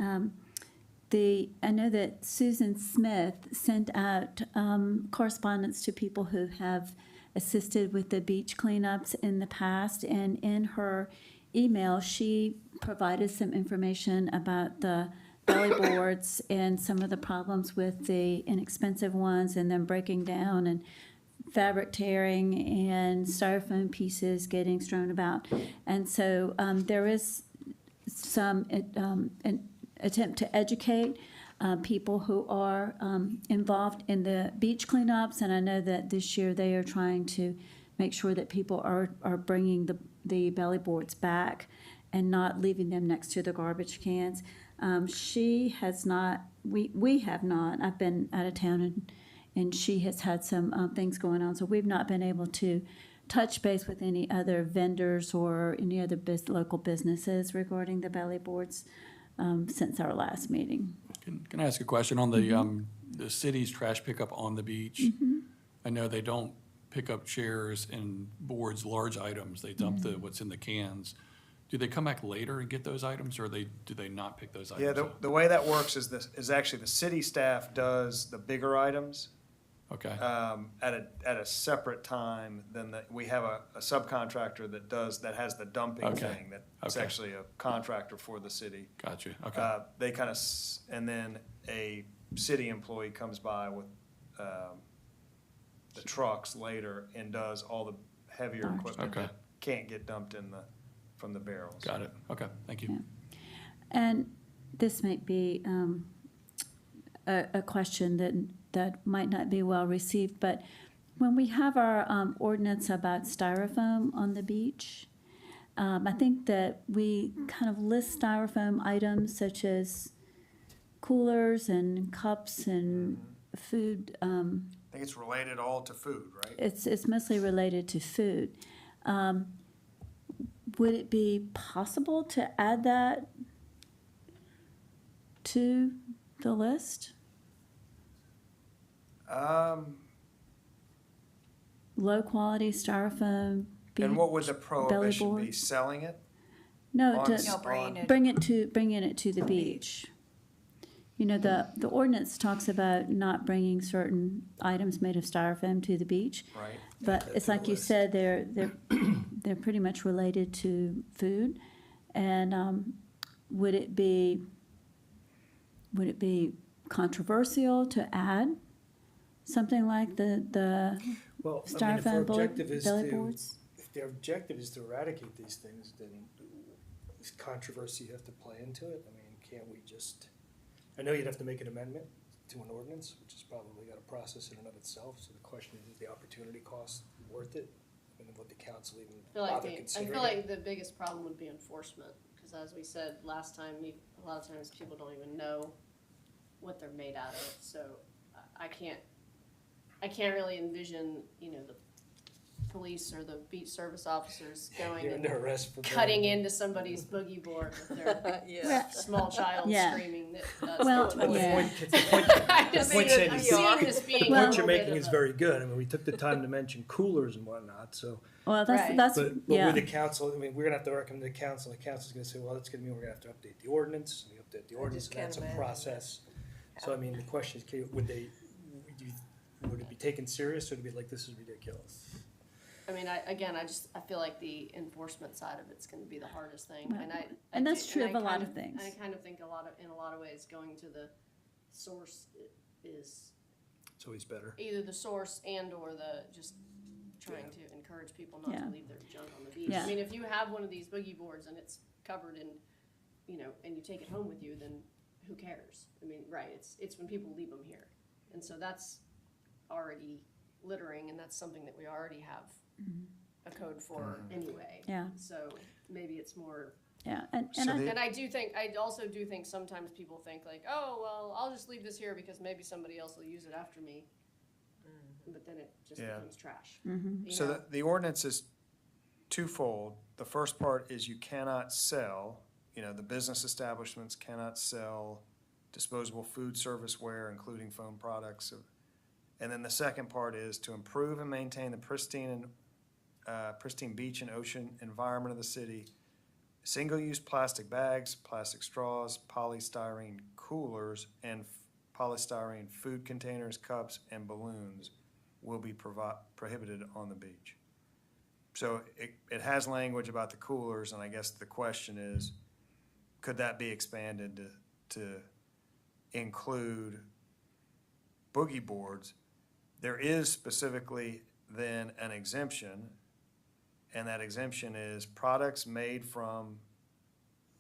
I know that Susan Smith sent out correspondence to people who have assisted with the beach cleanups in the past. And in her email, she provided some information about the belly boards and some of the problems with the inexpensive ones and them breaking down and fabric tearing and styrofoam pieces getting strewn about. And so there is some an attempt to educate people who are involved in the beach cleanups. And I know that this year they are trying to make sure that people are bringing the belly boards back and not leaving them next to the garbage cans. She has not, we have not, I've been out of town and she has had some things going on, so we've not been able to touch base with any other vendors or any other local businesses regarding the belly boards since our last meeting. Can I ask a question on the city's trash pickup on the beach? I know they don't pick up chairs and boards, large items. They dump what's in the cans. Do they come back later and get those items, or do they not pick those items Yeah, up? the way that works is actually the city staff does the bigger items Okay, at a separate time than we have a subcontractor that has the dumping Okay. thing. That's Okay. actually a contractor for the city. got you, okay. They kind of, and then a city employee comes by with the trucks later and does all the heavier equipment Okay. that can't get dumped from the barrels. Got it, okay, thank you. Yeah. And this might be a question that might not be well received, but When we have our ordinance about styrofoam on the beach, I think that we kind of list styrofoam items such as coolers and cups and food. I think it's related all to food, right? It's mostly related to food. Would it be possible to add that to the list? Low-quality styrofoam beach And what would the prohibition be? boards? Selling it? No, on to s- No, bringing it. bringing it to the beach. You know, the ordinance talks about not bringing certain items made of styrofoam to the beach. Right. But it's like you said, they're pretty much related to food. And would it be controversial to add something like the Well, I mean, if our styrofoam objective is belly to, boards? if their objective is to eradicate these things, then is controversy have to play into it? I mean, can't we just, I know you'd have to make an amendment to an ordinance, which is probably got a process in and of itself, so the question is the opportunity cost worth it? I mean, would the council even bother I considering feel it? like the biggest problem would be enforcement, because as we said last time, a lot of times people don't even know what they're made out of, so I can't really envision, the police or the beach service officers going You're and under arrest for cutting burning. into somebody's boogie board with their Yeah. small child Yeah. screaming that that's Well, going But the yeah. point, the point, I just the point see Sandy's saying- this being the a point little you're bit making of is a- very good. I mean, we took the time to mention coolers and whatnot, so. Well, Right. that's, But yeah. with the council, I mean, we're gonna have to recommend to the council, the council's gonna say, well, that's gonna mean we're gonna have to update the ordinance, and we update the ordinance, and can't that's a imagine. process. So I mean, the question is, would it be taken serious, or would it be like, this is ridiculous? I mean, I feel like the enforcement side of it's gonna be the hardest thing, Well, and and that's true I of a lot kind of things. I kind of think in a lot of ways, going to the source is It's always better. either the source and or the just trying to encourage people not Yeah. to leave their junk on the beach. Yeah. I mean, if you have one of these boogie boards and it's covered in, and you take it home with you, then who cares? I mean, right, it's when people leave them here. And so that's already littering, and that's something that we already have a code for anyway. Yeah. So maybe it's more, Yeah, and So I, the- and I also do think sometimes people think like, oh, well, I'll just leave this here because maybe somebody else will use it after me. But then it just Yeah. becomes trash. Mm-hmm. So the ordinance is twofold. The first part is you cannot sell, the business establishments cannot sell disposable food serviceware, including foam products. And then the second part is to improve and maintain the pristine beach and ocean environment of the city. Single-use plastic bags, plastic straws, polystyrene coolers, and polystyrene food containers, cups, and balloons will be prohibited on the beach. So it has language about the coolers, and I guess the question is, could that be expanded to include boogie boards? There is specifically then an exemption, and that exemption is products made from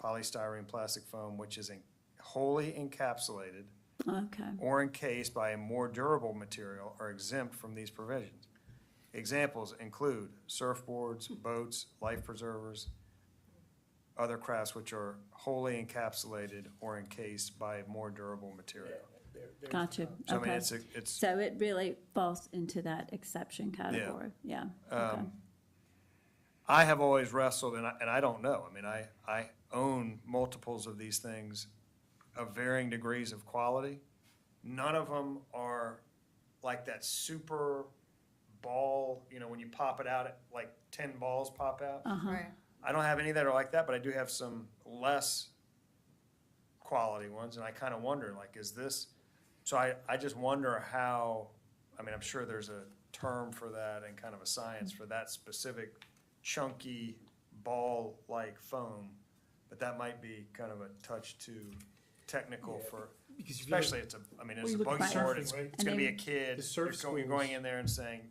polystyrene plastic foam, which is wholly encapsulated okay, or encased by a more durable material are exempt from these provisions. Examples include surfboards, boats, life preservers, other crafts which are wholly encapsulated or encased by a more durable material. gotcha, So I mean, okay. it's, So it really falls into that exception category, yeah, okay. I have always wrestled, and I don't know, I mean, I own multiples of these things of varying degrees of quality. None of them are like that super ball, when you pop it out, like 10 balls pop out. Uh-huh, I don't have any that are like that, but I do have some less quality ones, and I kind of wonder, like, is this, so I just wonder how, I mean, I'm sure there's a term for that and kind of a science for that specific chunky ball-like foam, but that might be kind of a touch too technical for, Because if you look- especially it's Well, a you look at buggy board, surfing, it's right? gonna be a And kid, the surf you're going schools- in there and saying,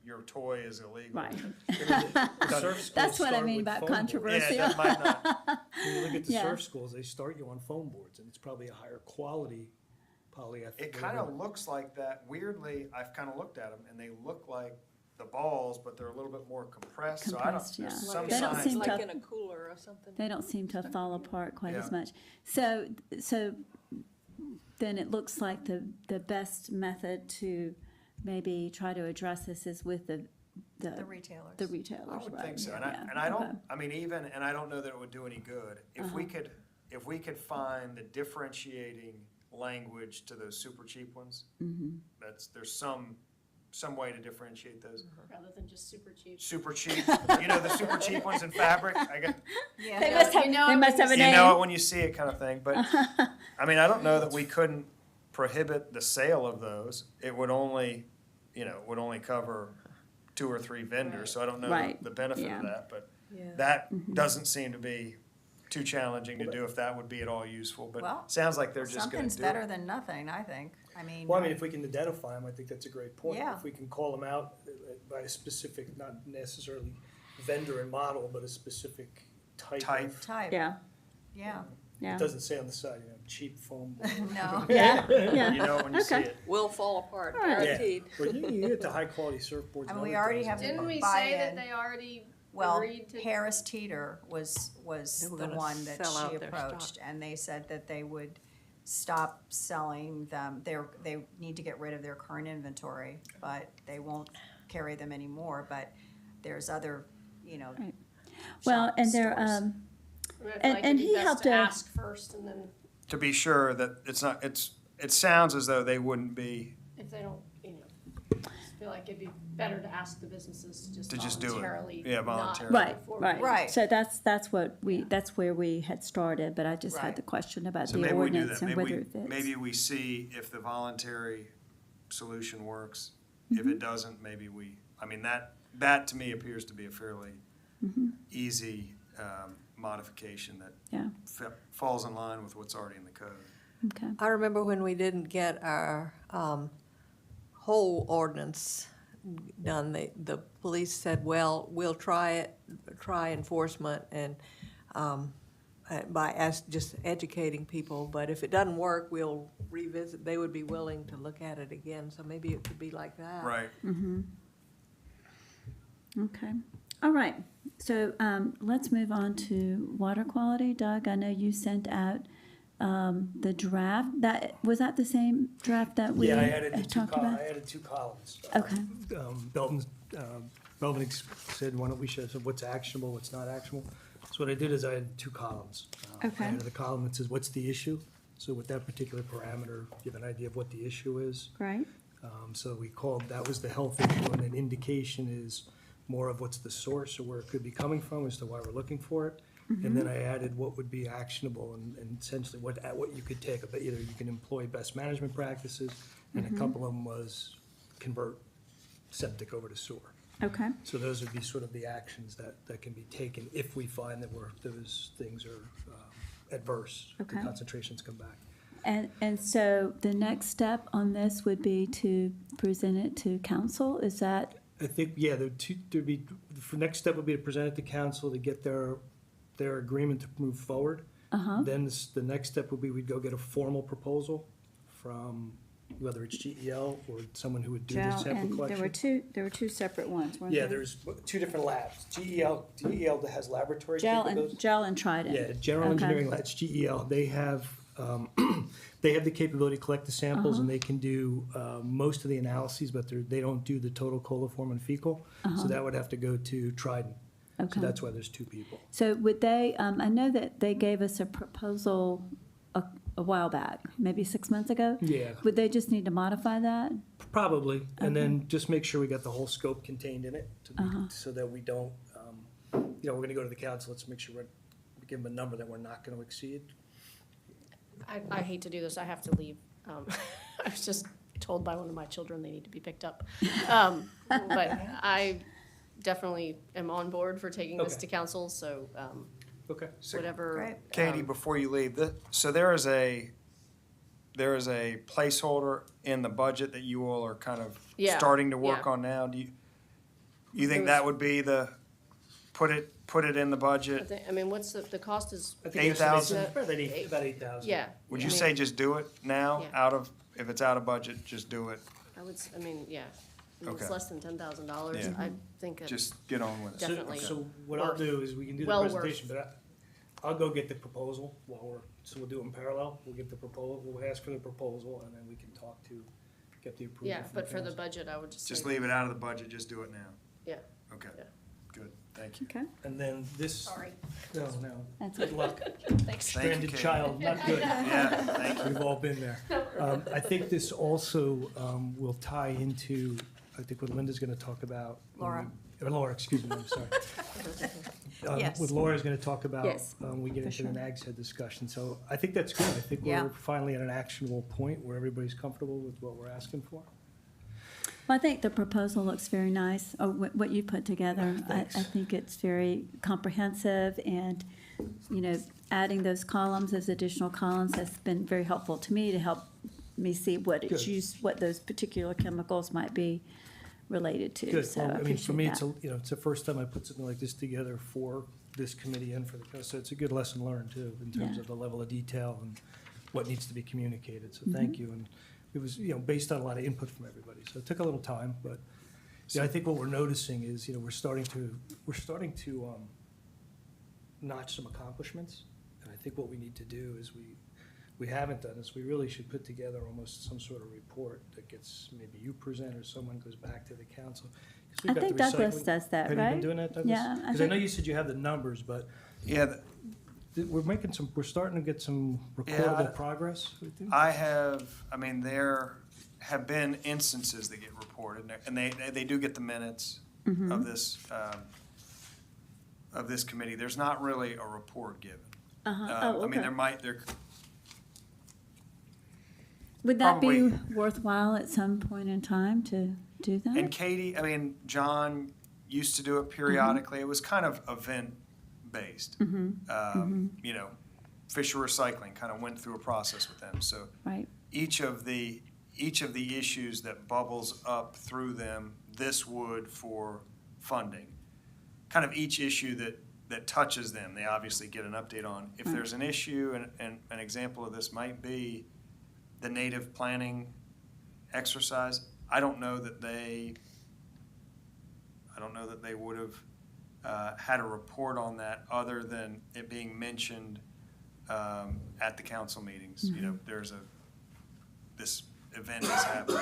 your toy is illegal. right. The surf schools That's what I start mean with about foam boards. controversy. Yeah, that might not, When you look at the Yeah. surf schools, they start you on foam boards, and it's probably a higher quality polyethylene. It kind of looks like that. Weirdly, I've kind of looked at them, and they look like the balls, but they're a little bit more compressed. So I don't, Compressed, yeah. there's some They don't signs. seem Like to- in a cooler or something. They don't seem to fall apart quite as Yeah. much. So then it looks like the best method to maybe try to address this is with the retailers. the retailers, I would right? think so, Yeah, and I okay. don't, I mean, even, and I don't know that it would do any good, if we could find the differentiating language to those super cheap ones, Mm-hmm. there's some way to differentiate those. Rather than just super cheap. Super cheap, you know, the super cheap ones in fabric, I got, They Yeah, must have, You know they it must when have a you name. know it when you see it kind of thing, but, I mean, I don't know that we couldn't prohibit the sale of those. It would only, would only cover 2 or 3 vendors, so I don't know Right. the benefit Yeah. of that, but Yeah. that doesn't seem to be too challenging to do if that would be at all useful, but Well, sounds like they're just gonna something's do better it. than nothing, I think. I mean. Well, I mean, if we can identify them, I think that's a great point. Yeah. If we can call them out by a specific, not necessarily vendor and model, but a specific type. Type. of- Type, Yeah, It yeah. yeah. doesn't say on the side, cheap foam. board. No. Yeah, yeah. You know it when you see Okay. it. Will fall apart, All right. Yeah. guaranteed. Well, you get the high quality surfboards. I and mean, we other already things. have Didn't we buy say that in. they already Well, agreed to? Harris Teeter was They were the gonna one that sell she out their approached, and they said that they would stop selling them. They need to get rid of their current inventory, but they won't carry them anymore, but there's other, Right. Well, shop and they're, stores. I mean, I feel and- like and it'd be he best helped to to- ask first, and then To be sure that it sounds as though they wouldn't be, if they don't, I feel like it'd be better to ask the businesses To just do it. voluntarily. Yeah, not voluntarily. right, move forward. right. Right. So that's where we had started, but I just had Right. the question about so the maybe we do ordinance that. and Maybe whether we, it fits. maybe we see if the voluntary solution works. Mm-hmm. If it doesn't, maybe I mean, that to me appears to be a fairly Mm-hmm. easy modification that Yeah, falls in line with what's already in the code. okay. I remember when we didn't get our whole ordinance done, the police said, well, we'll try enforcement and just educating people, but if it doesn't work, we'll revisit, they would be willing to look at it again, so maybe it could be like that. Right. Okay, all right. So let's move on to water quality. Doug, I know you sent out the draft. Was that the same draft that we Yeah, I added had talked about? I added 2 columns. Okay. Belvin said, why don't we show what's actionable, what's not actionable? So what I did is I had 2 columns. Okay. I added the column that says, what's the issue? So with that particular parameter, give an idea of what the issue is. Right, So we called, that was the health issue, and an indication is more of what's the source or where it could be coming from as to why we're looking for it. And then I added what would be actionable and essentially what you could take. But either you can employ best management practices, and a couple of them was convert septic over to sewer. okay. So those would be sort of the actions that can be taken if we find that those things are adverse. The Okay. concentrations come back. And so the next step on this would be to present it to council, is that, I think, yeah, there'd be, the next step would be to present it to council to get their agreement to move forward. Then the next step would be we'd go get a formal proposal from whether it's GEL or someone who would do the Gel, sample and collection. there were two separate ones, weren't Yeah, there? there's 2 different labs. GEL has laboratory Gel capabilities. and Trident. Yeah, General Okay. Engineering Labs, GEL, they have the capability to collect the samples, and they can do most of the analyses, but they don't do the total coliform and fecal. So that would have to go to Trident. Okay. So that's why there's 2 people. So would they, I know that they gave us a proposal a while back, maybe 6 months ago? Yeah, Would they just need to modify that? probably, and then just make sure we got the whole scope contained in it, so that we don't, we're gonna go to the council, let's make sure we give them a number that we're not gonna exceed. I hate to do this, I have to leave. I was just told by one of my children they need to be picked up. But I definitely am on board for taking this Okay. to council, so Okay. whatever. Great. Katie, before you leave, so there is a placeholder in the budget that you all are kind of Yeah, starting to work yeah. on now. Do you think was- that would be put it in the I budget? think- I mean, what's the cost is, I think 8,000? About 8,000. yeah. Would I you mean, say just do it now Yeah. out of if it's out of budget, just do it. I mean, yeah, I mean, it's Okay. less than $10,000, Yeah. I think it, Just get on with it. Definitely. So what I'll do is we can do the Well worth. presentation, but I'll go get the proposal so we'll do it in parallel. We'll get the proposal, we'll ask for the proposal, and then we can get the approval. yeah, from but for the council. budget, I would just Just say, leave it out of the budget, just do it now. yeah, Okay, Yeah. good, thank you. Okay, And then this, sorry, no, that's good luck. thanks. Thank you, Stranded Kate. child, not good. Yeah, thank you. We've all been there. I think this also will tie into, I think what Linda's gonna talk about. Laura. Or Laura, excuse me, I'm sorry. Yes. What Laura's gonna talk about. Yes, We get for into the sure. NAG's head discussion, so I think that's good. I think Yeah. we're finally at an actionable point where everybody's comfortable with what we're asking for. well, I think the proposal looks very nice, what you put together. I Thanks. think it's very comprehensive, and, you know, adding those columns, those additional columns, has been very helpful to me to help me see what it's Good. used, what those particular chemicals might be related to, Good, so well, I I mean, for appreciate me, it's, that. it's the first time I put something like this together for this committee and for the, so it's a good lesson learned too, in terms Yeah. of the level of detail and what needs to be communicated, so Mm-hmm. thank you. And it was, based on a lot of input from everybody, so it took a little time, but, I think what we're noticing is, we're starting to notch some accomplishments. And I think what we need to do is we haven't done is we really should put together almost some sort of report that gets, maybe you present or someone goes back to the council. 'Cause we've I got the think Douglas recycling- does that, Have you right? been doing that, Douglas? Yeah, I Because I know think- you said you have the numbers, but Yeah, we're starting to get some Yeah, recordable progress. I think. I mean, there have been instances that get reported, and they do get the minutes of this committee. There's not really a report given. Uh-huh. Oh, I mean, okay. there, Would that be probably- worthwhile at some point in time to do that? and Katie, I mean, John used to do it periodically. It was kind of event-based. Fisher Recycling kind of went through a process with them, so Right, each of the issues that bubbles up through them, this would for funding. Kind of each issue that touches them, they obviously get an update on. If there's an issue, and an example of this might be the native planning exercise, I don't know that they would have had a report on that other than it being mentioned at the council meetings. This event is happening.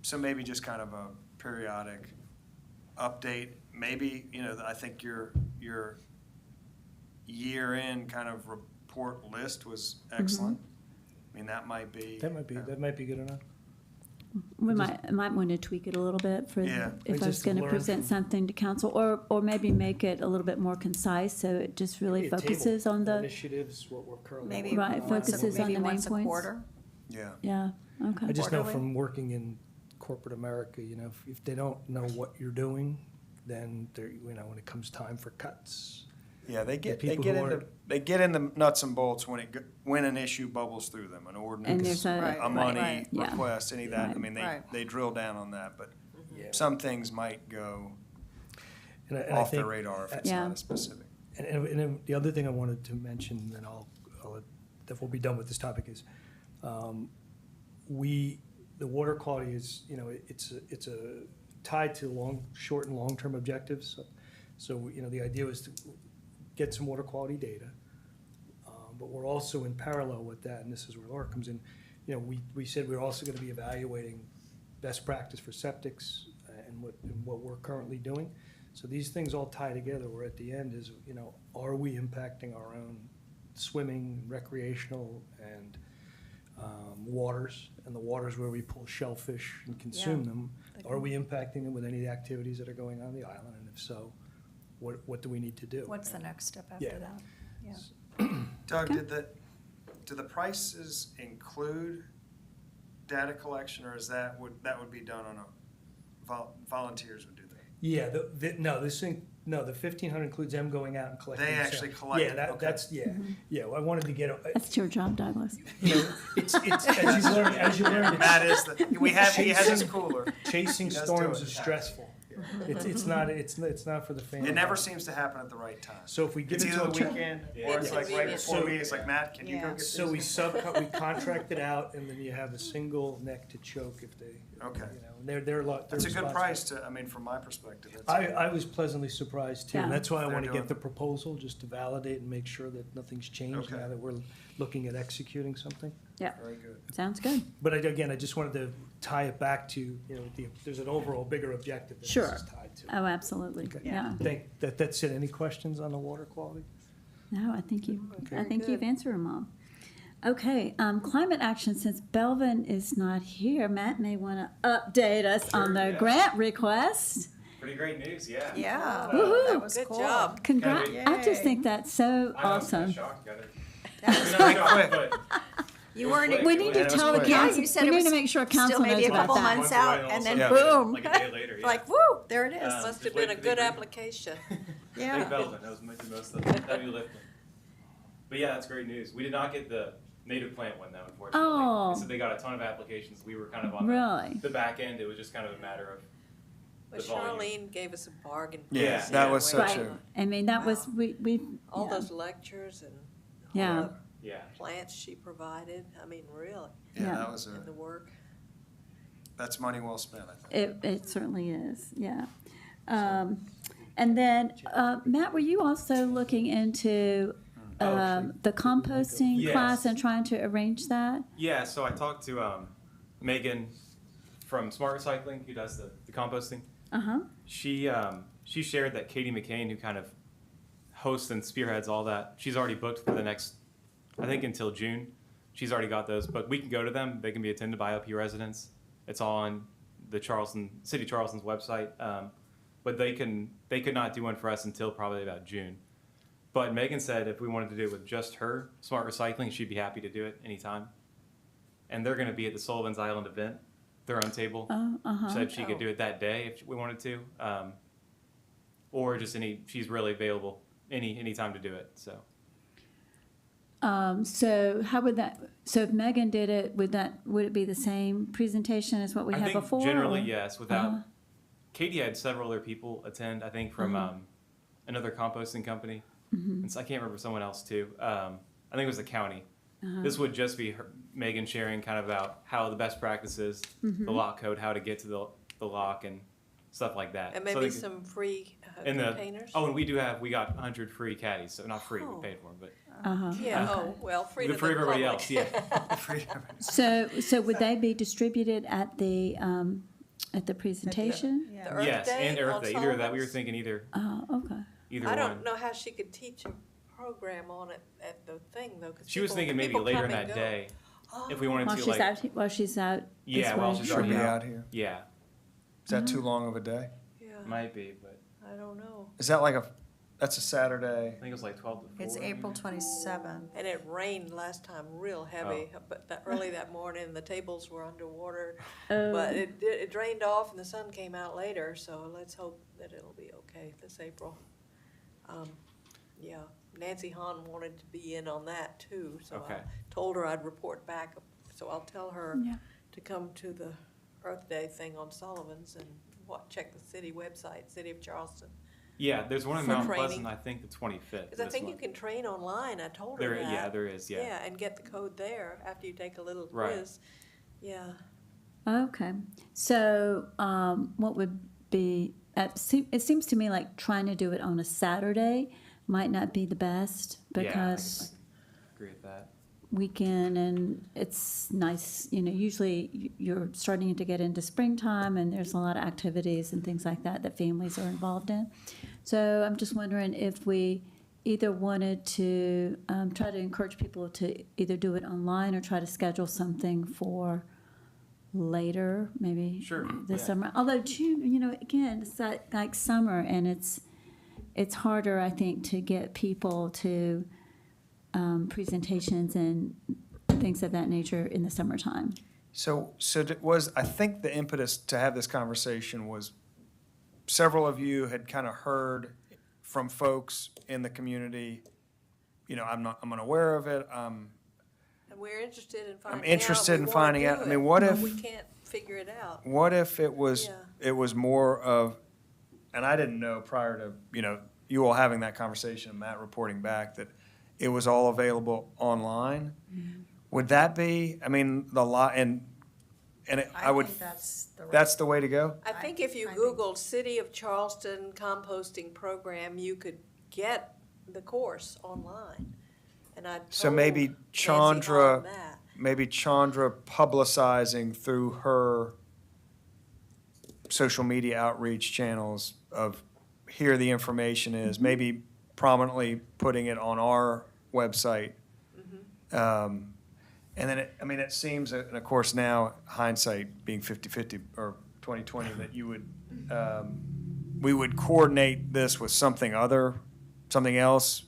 So maybe just kind of a periodic update. Maybe, I think your year-end kind of report list was excellent. I mean, that might be. That might be good enough. we might want to tweak it a little bit for, Yeah. if I I was just gonna learned present from- something to council, or maybe make it a little bit more concise, so it just really Maybe a table, focuses on the, initiatives, what we're currently. Maybe working Right, on. focuses on maybe the main once a points. quarter. Yeah. yeah, okay. I just know Quarterly? from working in corporate America, if they don't know what you're doing, then they're, when it comes time for cuts. Yeah, they get people who aren't- in the nuts and bolts when an issue bubbles through them, an And ordinance, there's a, Right, a right, money right. Yeah. request, any of that. I Right. mean, Right. they drill down on that, but Yeah. some things might go And I off the think- radar if it's Yeah. not as specific. And then the other thing I wanted to mention, and then that we'll be done with this topic, is the water quality is, it's a tied to short and long-term objectives. So, the idea was to get some water quality data. But we're also in parallel with that, and this is where Laura comes in, we said we're also gonna be evaluating best practice for septics and what we're currently doing. So these things all tie together, where at the end is, are we impacting our own swimming, recreational, and waters, and the waters where we pull shellfish and consume Yeah. them? Are we impacting them with any of the activities that are going on the island, and if so, what do we need to do? What's the next step after Yeah. that? Yeah. Doug, do the prices include data collection, or is that would be done on volunteers would do that? Yeah, the 1,500 includes them going out and collecting. They themselves. actually collect Yeah, it, okay. that's, yeah, I wanted to get, That's your job, Douglas. it's, as you learn, That is he has his cooler. chasing He does storms do it. is stressful. It's not for the family. It never seems to happen at the right time. So if we give It's it either to the a child. weekend, or it's like right Inconvenient. before we, it's like, Matt, can you go Yeah. get these? So we contract it out, and then you have a single neck to choke if they, Okay. you know, and they're a lot. That's a they're good responsible. price to, I mean, from my perspective, that's. I was pleasantly surprised too, and Yeah. that's why I They're want to doing- get the proposal, just to validate and make sure that nothing's changed Okay. now that we're looking at executing something. Yeah, Very good. sounds good. But again, I just wanted to tie it back to, you know, there's an overall bigger objective that this Sure. is tied to. Oh, absolutely, Okay. yeah. That's it. Any questions on the water quality? No, I think Very you've good. answered them all. Okay, climate action, since Belvin is not here, Matt may want to update us on the Sure, yeah. grant request. Pretty great news, yeah. Yeah, Woohoo. that was Good cool. job. Congrats, Yay. I just think that's so I know, I'm kinda awesome. shocked, got it. That was I'm not shocked, but You weren't, quick. We need to Yeah, it was tell the quick. Yeah, council, you said we it need was to make sure council still maybe knows a about couple that. months away, out, all and of a then sudden, boom. Like a day later, yeah. Like, woo, there it is. Must just have wait been a for the good agreement. application. Big Yeah. Belvin, that was making most of the heavy lifting. But yeah, that's great news. We did not get the native plant one though, unfortunately. Oh. They said they got a ton of applications. We were kind of on Really? the back end. It was just kind of a matter of But the volume. Charlene gave us a bargain. Yeah, Yeah. that was such Right. a, I mean, that was, Wow. we. All yeah. those lectures and all Yeah. the yeah. plants she provided, I mean, really, yeah, Yeah. that was and the a, work. that's money well spent, I think. It certainly is, yeah. And then, Matt, were you also looking into the composting Yes. class and trying to arrange that? Yeah, so I talked to Megan from Smart Recycling, who does the composting. Uh-huh. She shared that Katie McCain, who kind of hosts and spearheads all that, she's already booked for the next, I think until June. She's already got those, but we can go to them. They can be attended by LP residents. It's all on the City of Charleston's website. But they could not do one for us until probably about June. But Megan said if we wanted to do it with just her, Smart Recycling, she'd be happy to do it anytime. And they're going to be at the Sullivan's Island event, their own table. Oh, uh-huh. Said she could do it that day if we wanted to, or just she's really available any time to do it. So So how would that, so if Megan did it, would it be the same presentation as what we I had think before? generally or- yes. Without Uh-huh. Katie had several other people attend. I think from another composting company, Mm-hmm. and so I can't remember someone else too. I think it was the county. Uh-huh. This would just be Megan sharing kind of about how the best practices, Mm-hmm. the lock code, how to get to the lock and stuff like that. And So maybe they could- some free and the containers? and we got 100 free caddies, so not free, Oh. we paid for them, but Uh-huh. Yeah, Okay. oh, well, free to the for everybody public. else, yeah. So would they be distributed at the presentation? The Yeah. Earth Yes, Day and on Earth Day, either of that. We were Sullivan's? thinking either Oh, okay. either I one. don't know how she could teach a program on it at the thing though, 'cause She was people- thinking maybe people later in come and that go. day, if we wanted While to she's like out, while she's out. Yeah, this while way. she's She'll already be out. out here. yeah, Is that too long of a day? Yeah, might be, but I don't know. Is that like that's a Saturday? I think it was like 12 to 4. It's April maybe. 27th. And it rained last time real heavy, but early that morning, the tables were underwater. Oh. But it drained off and the sun came out later, so let's hope that it'll be okay this April. Yeah, Nancy Hahn wanted to be in on that too, so I Okay. told her I'd report back. So I'll tell her Yeah. to come to the Earth Day thing on Sullivan's and check the city website, City of Charleston. Yeah, there's one in For Mount training. Pleasant. I think the 25th. Because I this think you month. can train online, I told her There, that. yeah, there is. Yeah. Yeah, and get the code there after you take a little Right. quiz. Yeah. Okay, so, what would be, it seems to me like trying to do it on a Saturday might not be the best, Yeah, I because agree with that. weekend, and it's nice, usually you're starting to get into springtime, and there's a lot of activities and things like that families are involved in. So I'm just wondering if we either wanted to try to encourage people to either do it online or try to schedule something for later, maybe Sure, this yeah. summer. Although June, again, it's like summer, and it's harder, I think, to get people to presentations and things of that nature in the summertime. So I think the impetus to have this conversation was several of you had kind of heard from folks in the community, I'm unaware of it, And we're interested in finding out. interested We in wanna finding do out. I it, mean, what but if- we can't figure it out. what if it was, Yeah. it was more of and I didn't know prior to, you all having that conversation and Matt reporting back that it was all available online. Would that be, I mean, I would, think that's the right. that's the way to go? I think if you I think- Googled City of Charleston composting program, you could get the course online. And I So told maybe Nancy Chandra, Hahn that. maybe Chandra publicizing through her social media outreach channels of here the information is, maybe prominently putting it on our website. And then, it seems, and of course now hindsight being 50-50 or 20/20, that you would, we would coordinate this with something else,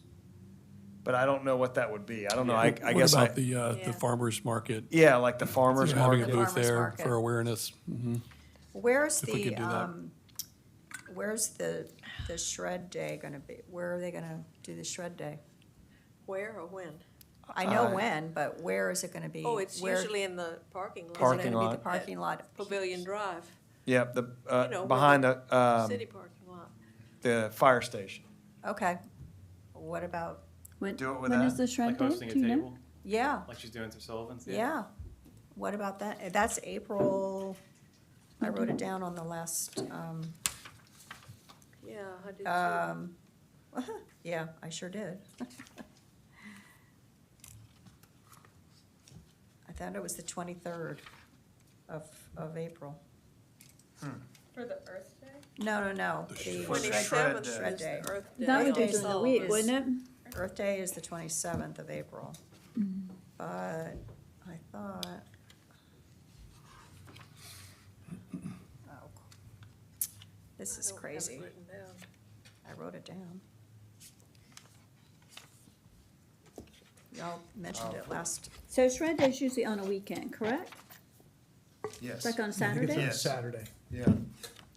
but I don't know what that would be. I don't know. I guess What about the Yeah. farmer's market? yeah, like the farmer's Having a market. booth Farmer's there market. for awareness. Where's If we the, could do that. where's the shred day gonna be? Where are they gonna do the shred day? Where or when? I know when, but where is it gonna be? Oh, it's Where- usually in the parking lot. Is it Parking gonna be lot. the parking lot? Pavilion Drive, Yep, know, behind city parking lot. the fire station. Okay. What about, When, Do it with when is that? the shred Like day? hosting a Do you know? table, yeah, like she's doing for Sullivan's. yeah. What about that? That's April, I wrote it down on the last, Yeah, I did too. yeah, I sure did. I thought it was the 23rd of April. For the Earth Day? No, the shred- Twenty-seventh Day. Shred is Day. the Earth Day. That would be Okay, during the so week, is- wouldn't it? Earth Day is the 27th of April. But I thought, oh, this is I don't have it crazy. written down. I wrote it down. Y'all mentioned it last, So shred day is usually on a weekend, correct? Yes. Like on I think Saturday? it's on Yes. Saturday. Yeah.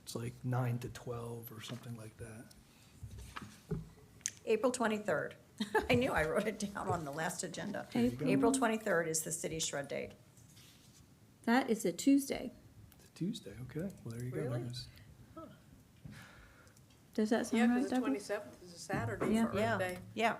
It's like 9 to 12 or something like that. April 23rd. I knew I wrote it down on the last agenda. April. April 23rd is the city shred date. That is a Tuesday. It's a Tuesday, okay. Well, there you go. Really? There's- Does that Yeah, sound right, because the Deborah? twenty-seventh is a Saturday Yeah. for Earth Yeah, Day. yeah.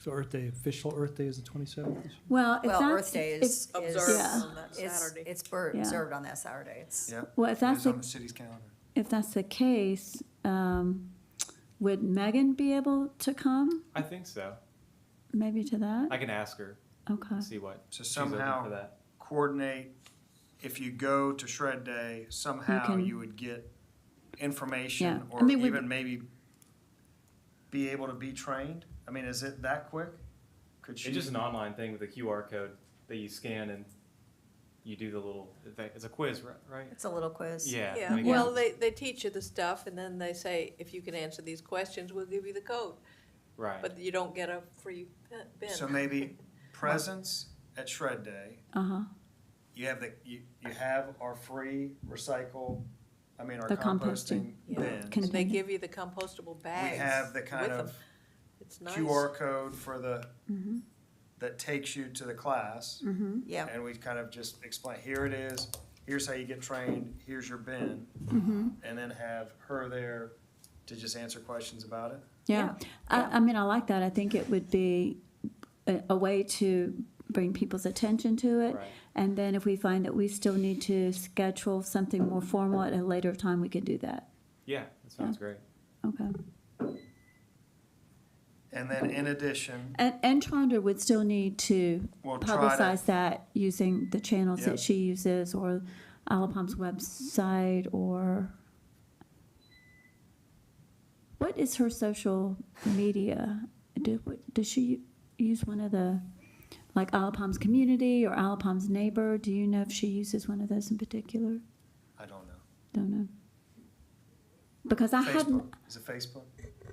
So Earth Day, official Earth Day is the 27th? Well, if Well, that's. Earth Day if- is. Observed Yeah. on that It's, Saturday. it's Yeah. observed on that Saturday. It's, Yeah. Well, if It that's is on the, the city's calendar. if that's the case, would Megan be able to come, I think so. maybe to that? I can ask her, Okay. see what So she's open somehow for that. coordinate, if you go to Shred Day, somehow can- you would get information Yeah. I or mean, we- even maybe be able to be trained? I mean, is it that quick? Could she? It's just an online thing with a QR code that you scan and you do the little, it's a quiz, right? it's a little quiz. Yeah. Yeah, and again, well, they teach you the stuff and then they say, if you can answer these questions, we'll give you the code. Right. But you don't get a free bin. So maybe presence at Shred Day, Uh-huh. you have you have our free recycle, our The composting composting. Yeah. bins. Can- And they give you the compostable We bags have the with kind them. of It's nice. QR code for the, Mm-hmm. that takes you to the class. Yeah, And we kind of just explain, here it is, here's how you get trained, here's your bin. Mm-hmm. And then have her there to just answer questions about it. Yeah. I mean, I like that. I think it would be a way to bring people's attention to it. Right. And then if we find that we still need to schedule something more formal at a later time, we could do that. Yeah, that sounds great. Okay. And then in addition, And Chandra would still need to we'll try to, publicize that using the channels Yep. that she uses or Alapom's website or what is her social media? Does she use one of the, like Alapom's community or Alapom's neighbor? Do you know if she uses one of those in particular? I don't know. Don't know. Because I hadn't, Facebook, is it Facebook?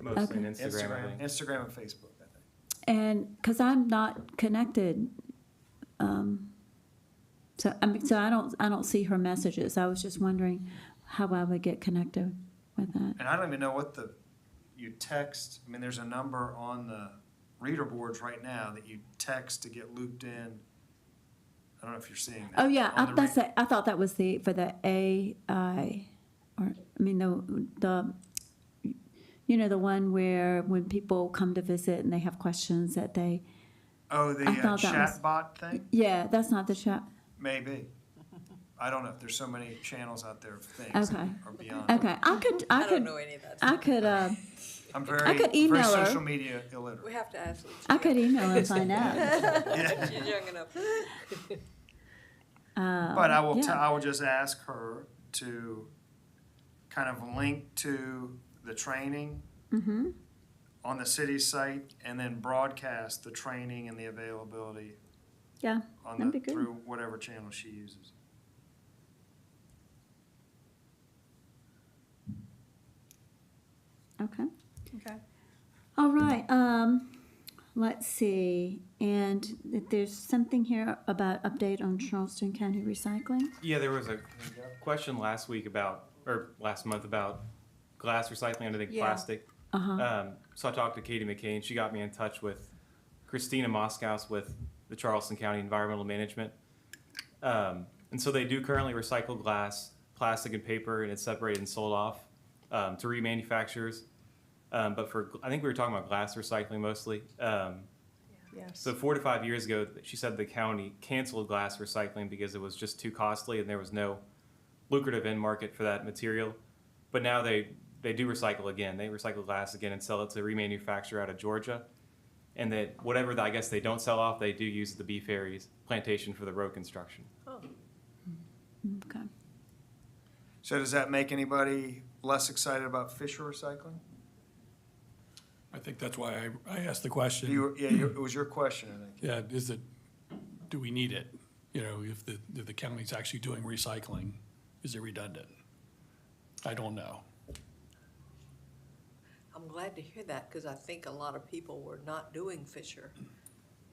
Mostly Okay. on Instagram, I think. Instagram and Facebook, I think. and, because I'm not connected, so, so I don't see her messages. I was just wondering how I would get connected with that. And I don't even know what you text, there's a number on the reader boards right now that you text to get looped in. I don't know if you're seeing that. Oh, yeah, On the re- I thought that was for the AI, or, I mean, the, you know, the one where when people come to visit and they have questions that they, Oh, the I thought that was- chatbot thing? yeah, that's not the chat. Maybe. I don't know. There's so many channels out there of things that Okay. are beyond. Okay, I could, any of that. I could, I'm I could very email her. social media illiterate. We have to ask Lucia. I could email and find out. She's young enough. But I will, yeah. I will just ask her to kind of link to the training on the city's site and then broadcast the training and the availability Yeah, on that'd be good. through whatever channel she uses. Okay. Okay. All right, let's see, and if there's something here about update on Charleston County recycling? Yeah, there was a question last week or last month about glass recycling and I think Yeah. plastic. So I talked to Katie McCain. She got me in touch with Christina Moskow's with the Charleston County Environmental Management. And so they do currently recycle glass, plastic, and paper, and it's separated and sold off to remanufacturers. But I think we were talking about glass recycling mostly. Yes. So 4 to 5 years ago, she said the county canceled glass recycling because it was just too costly and there was no lucrative end market for that material. But now they do recycle again. They recycle glass again and sell it to a remanufacturer out of Georgia. And that whatever I guess they don't sell off, they do use the Bee Ferries plantation for the road construction. Okay. So does that make anybody less excited about Fisher recycling? I think that's why I asked the question. It was your question, I think. Yeah, do we need it? You know, if the county's actually doing recycling, is it redundant? I don't know. I'm glad to hear that, because I think a lot of people were not doing Fisher.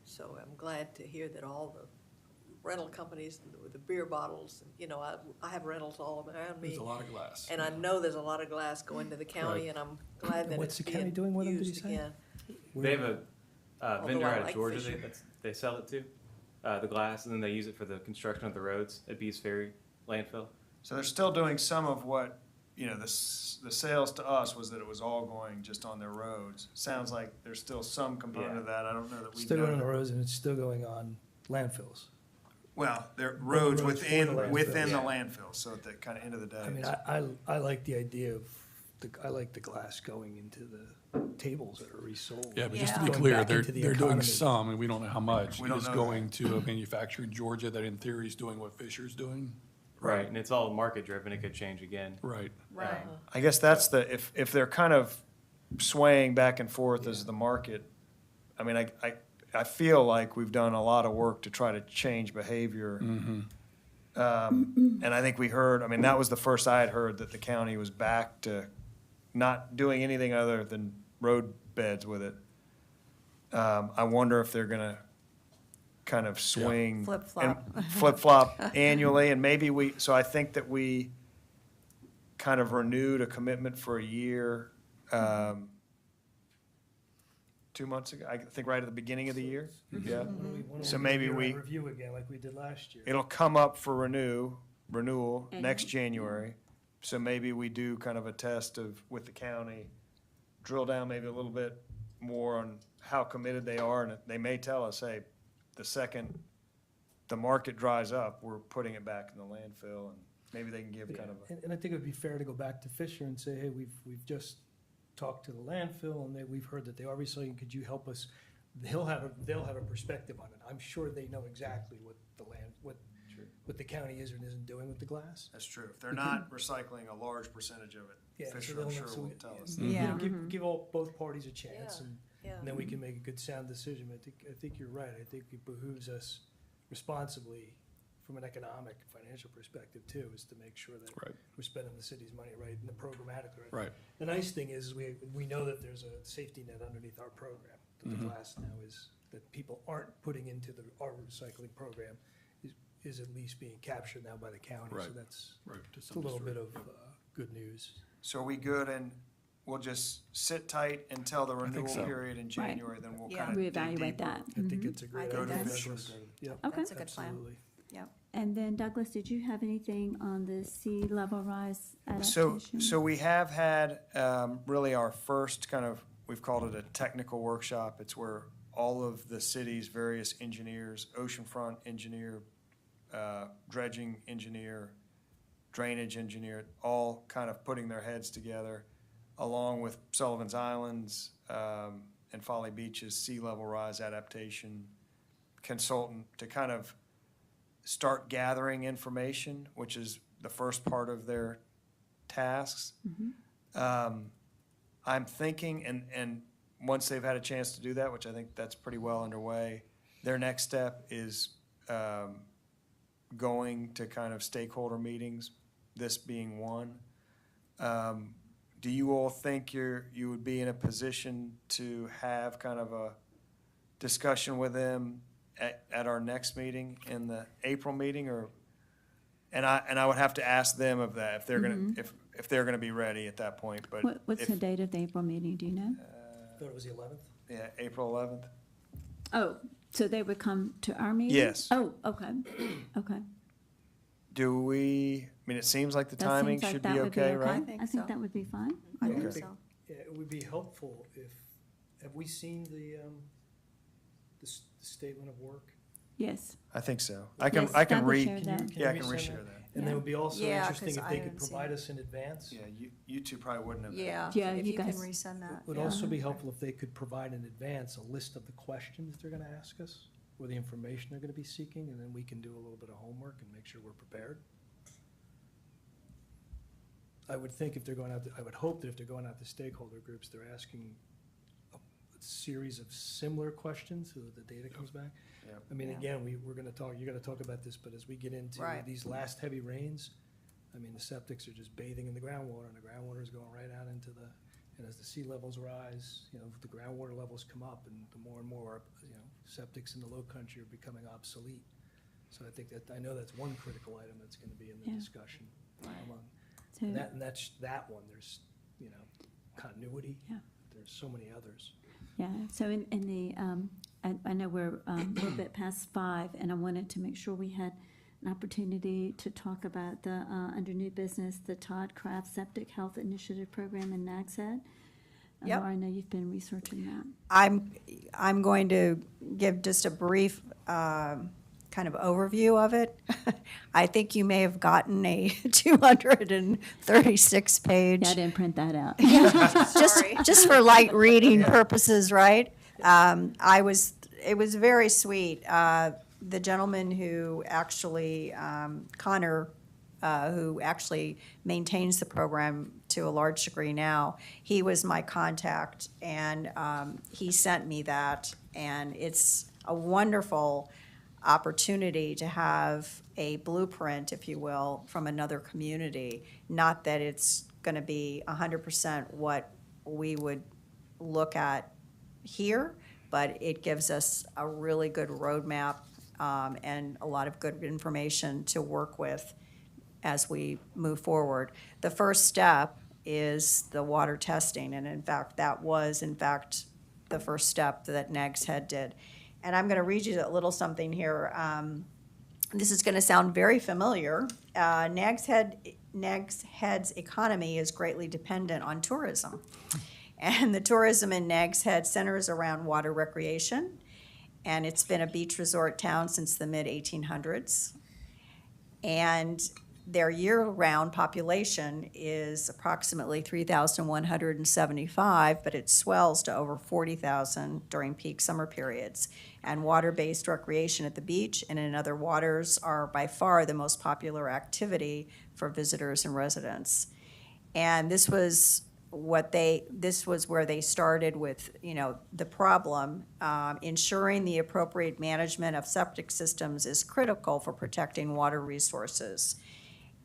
So I'm glad to hear that all the rental companies with the beer bottles, you know, I have rentals all around me. There's a lot of glass. And I know there's a lot of glass going to the county, Right. and I'm glad that What's it's the county being doing with them, did you used say? again. They have a Although vendor I out of like Georgia Fisher. they sell it to, the glass, and then they use it for the construction of the roads at Bees Ferry landfill. So they're still doing some of what, you know, the sales to us was that it was all going just on their roads. Sounds like there's still some component Yeah. of that. I don't know that we Still going on the know. roads and it's still going on landfills. Well, they're roads roads for the within the landfill. landfill, so at the kind of end of the day. I mean, I like the idea of, I like the glass going into the tables that are resold. Yeah, but just to Yeah. be Going clear, back they're into the doing economy. some, and we don't know how much. We don't It's know going to a manufacturer in Georgia that in theory is doing what Fisher's doing. Right, and it's all market driven. It could change again. Right. Right. I guess that's if they're kind of swaying back and forth as the market, I mean, I feel like we've done a lot of work to try to change behavior. And I think we heard, I mean, that was the first I had heard that the county was back to not doing anything other than road beds with it. I wonder if they're gonna kind of swing. Flip-flop. and flip-flop annually, and maybe so I think that we kind of renewed a commitment for a year, 2 months ago, I think right at the beginning of the year, yeah. So maybe we- Review again like we did last year. It'll come up for renewal next January. So maybe we do kind of a test with the county, drill down maybe a little bit more on how committed they are, and they may tell us, hey, the second the market dries up, we're putting it back in the landfill, and maybe they can give kind of a. And I think it would be fair to go back to Fisher and say, hey, we've just talked to the landfill and we've heard that they are recycling, could you help us? They'll have a perspective on it. I'm sure they know exactly what the county is or isn't doing with the glass. That's true. If they're not recycling a large percentage of it, Yeah, so Fisher, they'll I'm know, sure so will we- tell us. you Yeah. know, give both parties a chance and Yeah. then we can make a good sound decision. I think you're right. I think it behooves us responsibly from an economic, financial perspective too, is to make sure that Right. we're spending the city's money right and the programmatically. Right. The nice thing is we know that there's a safety net underneath our program. That the glass now is, that people aren't putting into our recycling program is at least being captured now by the county. So Right. that's, Right. To it's a some little degree. bit of good news. So are we good, and we'll just sit tight until the renewal so. period in January, then we'll Yeah. kind of dig Reevaluate deeper. that. I think it's a great think idea. that's- Fisher. Yep, Okay. That's a good plan. absolutely. Yep. And then Douglas, did you have anything on the sea level rise So, adaptation? so we have had really our first kind of, we've called it a technical workshop. It's where all of the city's various engineers, oceanfront engineer, dredging engineer, drainage engineer, all kind of putting their heads together, along with Sullivan's Islands and Folly Beach's sea level rise adaptation consultant to kind of start gathering information, which is the first part of their tasks. I'm thinking, and once they've had a chance to do that, which I think that's pretty well underway, their next step is going to kind of stakeholder meetings, this being one. Do you all think you would be in a position to have kind of a discussion with them at our next meeting, in the April meeting, or, and I would have to ask them of that, if they're gonna, if they're gonna be ready at that point, but. What's if- the date of the April meeting, do you know? I thought it was the 11th. Yeah, April 11th. Oh, so they would come to our meeting? Yes. Oh, okay, okay. Do we, I mean, it seems like the That timing seems like should that be would okay, right? I think I think so. that would be fine. I think Okay. so. Yeah, it would be helpful if, have we seen the statement of work? Yes. I think so. I can, Yes, I can Doug will read, share that. yeah, I you can resend reshare that? that. And then it would be also Yeah, 'cause interesting if I they could haven't seen provide it. us in advance. Yeah, you two probably wouldn't have. Yeah, Yeah, if you you can guys- resend that. It would yeah. also be helpful if they could provide in advance a list of the questions they're gonna ask us, or the information they're gonna be seeking, and then we can do a little bit of homework and make sure we're prepared. I would think if they're going out, I would hope that if they're going out to stakeholder groups, they're asking a series of similar questions so that the data comes back. Yep. I mean, Yeah. again, we're gonna talk, you're gonna talk about this, but as we get into Right. these last heavy rains, I mean, the septics are just bathing in the groundwater, and the groundwater is going right out into the, and as the sea levels rise, you know, the groundwater levels come up, and the more and more, you know, septics in the low country are becoming obsolete. So I think that, I know that's one critical item that's gonna be in the Yeah. discussion. among- So, And that's that one, there's, you know, continuity. Yeah. There's so many others. yeah, so in the, I know we're a little bit past 5, and I wanted to make sure we had an opportunity to talk about the, under new business, the Todd Kraft Septic Health Initiative Program in Nags Head. Yep. Laura, I know you've been researching that. I'm going to give just a brief kind of overview of it. I think you may have gotten a 236-page. Yeah, I didn't print that out. Just for light reading purposes, right? It was very sweet. The gentleman who actually, Connor, who actually maintains the program to a large degree now, he was my contact, and he sent me that, and it's a wonderful opportunity to have a blueprint, if you will, from another community. Not that it's gonna be 100% what we would look at here, but it gives us a really good roadmap and a lot of good information to work with as we move forward. The first step is the water testing, and in fact, that was, the first step that Nags Head did. And I'm going to read you a little something here. This is going to sound very familiar. Nags Head's economy is greatly dependent on tourism. And the tourism in Nags Head centers around water recreation, and it's been a beach resort town since the mid-1800s. And their year-round population is approximately 3,175, but it swells to over 40,000 during peak summer periods. And water-based recreation at the beach and in other waters are by far the most popular activity for visitors and residents. And this was where they started with, you know, the problem. Ensuring the appropriate management of septic systems is critical for protecting water resources.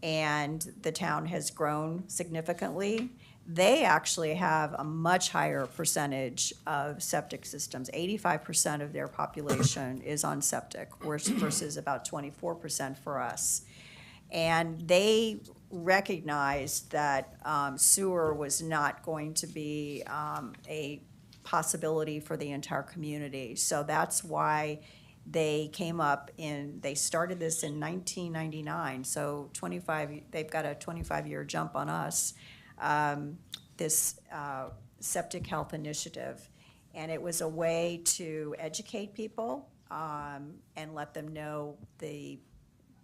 And the town has grown significantly. They actually have a much higher percentage of septic systems. 85% of their population is on septic, versus about 24% for us. And they recognized that sewer was not going to be a possibility for the entire community. So that's why they came up they started this in 1999, so they've got a 25-year jump on us, this septic health initiative. And it was a way to educate people and let them know the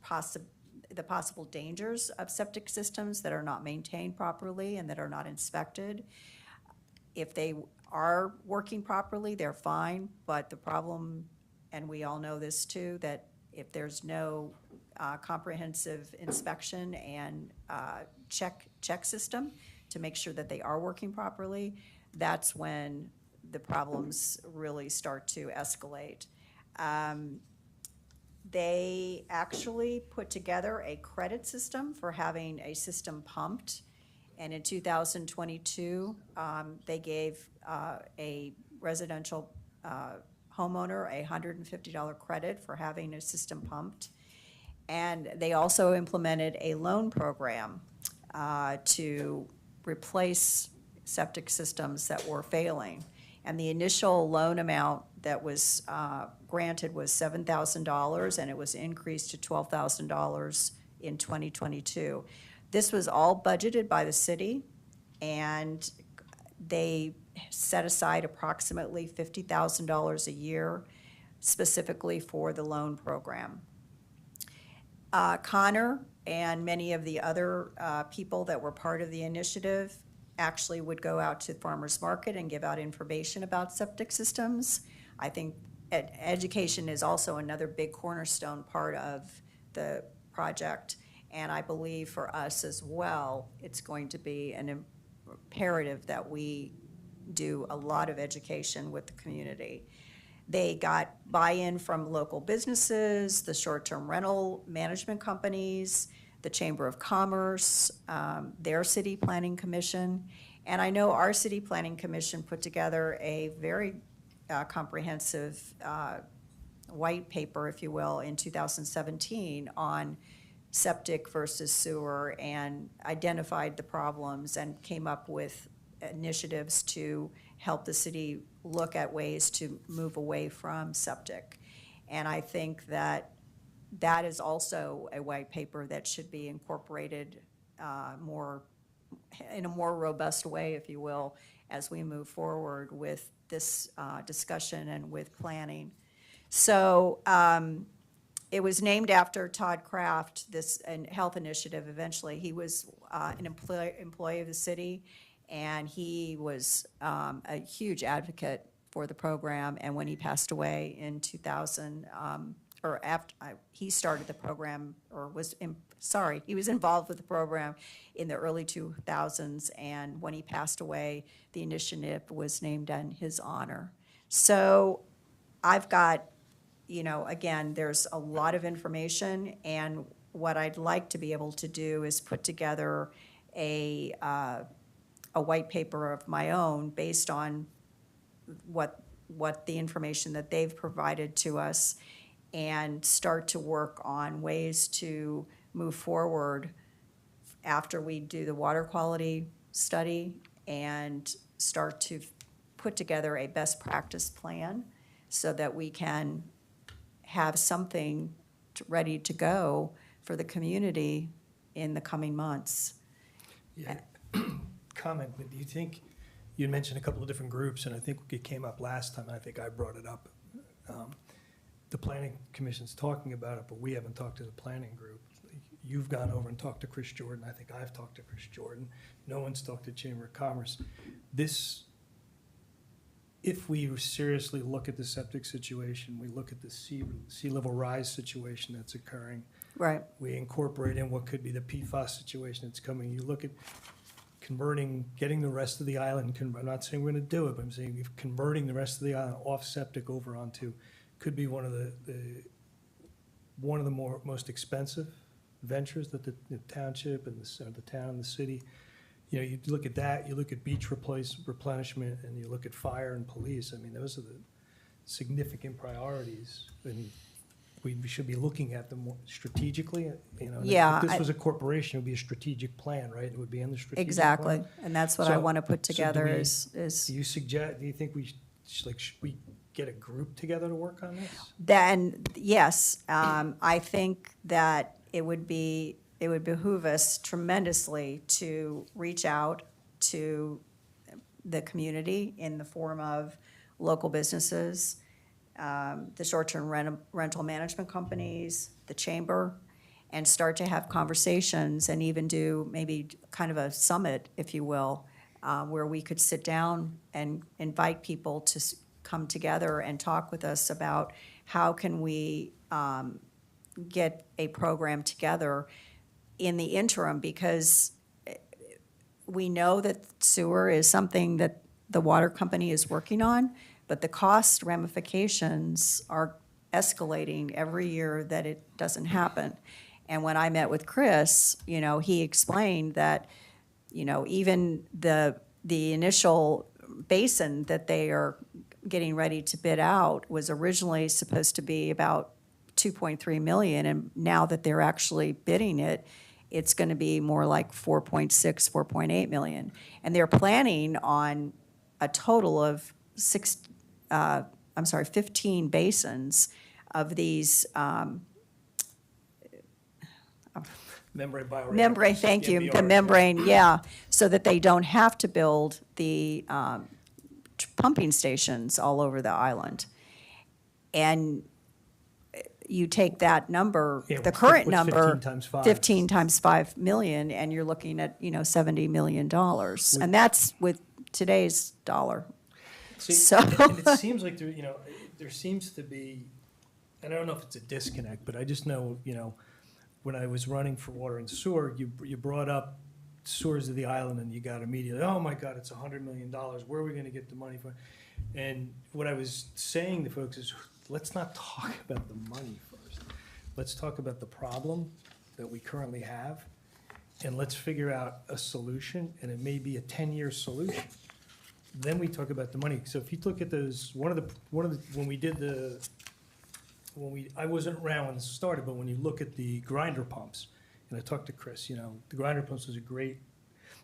possible dangers of septic systems that are not maintained properly and that are not inspected. If they are working properly, they're fine, but the problem, and we all know this too, that if there's no comprehensive inspection and check system to make sure that they are working properly, that's when the problems really start to escalate. They actually put together a credit system for having a system pumped. And in 2022, they gave a residential homeowner a $150 credit for having a system pumped. And they also implemented a loan program to replace septic systems that were failing. And the initial loan amount that was granted was $7,000, and it was increased to $12,000 in 2022. This was all budgeted by the city, and they set aside approximately $50,000 a year specifically for the loan program. Connor and many of the other people that were part of the initiative actually would go out to farmers market and give out information about septic systems. I think education is also another big cornerstone part of the project. And I believe for us as well, it's going to be an imperative that we do a lot of education with the community. They got buy-in from local businesses, the short-term rental management companies, the Chamber of Commerce, their city planning commission. And I know our city planning commission put together a very comprehensive white paper, if you will, in 2017 on septic versus sewer, and identified the problems and came up with initiatives to help the city look at ways to move away from septic. And I think that that is also a white paper that should be incorporated in a more robust way, if you will, as we move forward with this discussion and with planning. So it was named after Todd Kraft, this health initiative eventually. He was an employee of the city, and he was a huge advocate for the program. And when he passed away in 2000, or after he started the program, or he was involved with the program in the early 2000s, and when he passed away, the initiative was named in his honor. So I've got, again, there's a lot of information, and what I'd like to be able to do is put together a white paper of my own based on what the information that they've provided to us, and start to work on ways to move forward after we do the water quality study and start to put together a best practice plan so that we can have something ready to go for the community in the coming months. Yeah. Comment, but do you think, you mentioned a couple of different groups, and I think it came up last time, and I think I brought it up. The planning commission's talking about it, but we haven't talked to the planning group. You've gone over and talked to Chris Jordan. I think I've talked to Chris Jordan. No one's talked to Chamber of Commerce. If we seriously look at the septic situation, we look at the sea level rise situation that's occurring. Right. We incorporate in what could be the PFAS situation that's coming. You look at getting the rest of the island, I'm not saying we're gonna do it, but I'm saying converting the rest of the island off septic over onto, could be one of the most expensive ventures that the township and the town and the city, you look at that, you look at beach replenishment, and you look at fire and police. I mean, those are the significant priorities, and we should be looking at them more strategically, Yeah, If this was a corporation, it would be a strategic plan, right? It would be in the strategic Exactly, plan. and that's what I So- want to put so do together we- is, Do you think we should get a group together to work on this? Then, yes, I think that it would behoove us tremendously to reach out to the community in the form of local businesses, the short-term rental management companies, the chamber, and start to have conversations and even do maybe kind of a summit, if you will, where we could sit down and invite people to come together and talk with us about how can we get a program together in the interim, because we know that sewer is something that the water company is working on, but the cost ramifications are escalating every year that it doesn't happen. And when I met with Chris, he explained that, even the initial basin that they are getting ready to bid out was originally supposed to be about 2.3 million, and now that they're actually bidding it, it's going to be more like 4.6, 4.8 million. And they're planning on a total of 15 basins of these Membrane bioreactors. membrane, thank you, the MBRs, membrane, yeah, so that they don't have to build the pumping stations all over the island. And you take that number, Yeah, the what's current what's number. 15 times 5? 15 times 5 million, and you're looking at, $70 million. And that's with today's dollar. See, So- and it seems like there seems to be, and I don't know if it's a disconnect, but I just know, when I was running for water and sewer, you brought up sewers of the island, and you got immediately, oh my God, it's $100 million. Where are we going to get the money from? And what I was saying to folks is, let's not talk about the money first. Let's talk about the problem that we currently have, and let's figure out a solution, and it may be a 10-year solution. Then we talk about the money. So if you look at those, I wasn't around when this started, but when you look at the grinder pumps, and I talked to Chris, the grinder pumps was a great,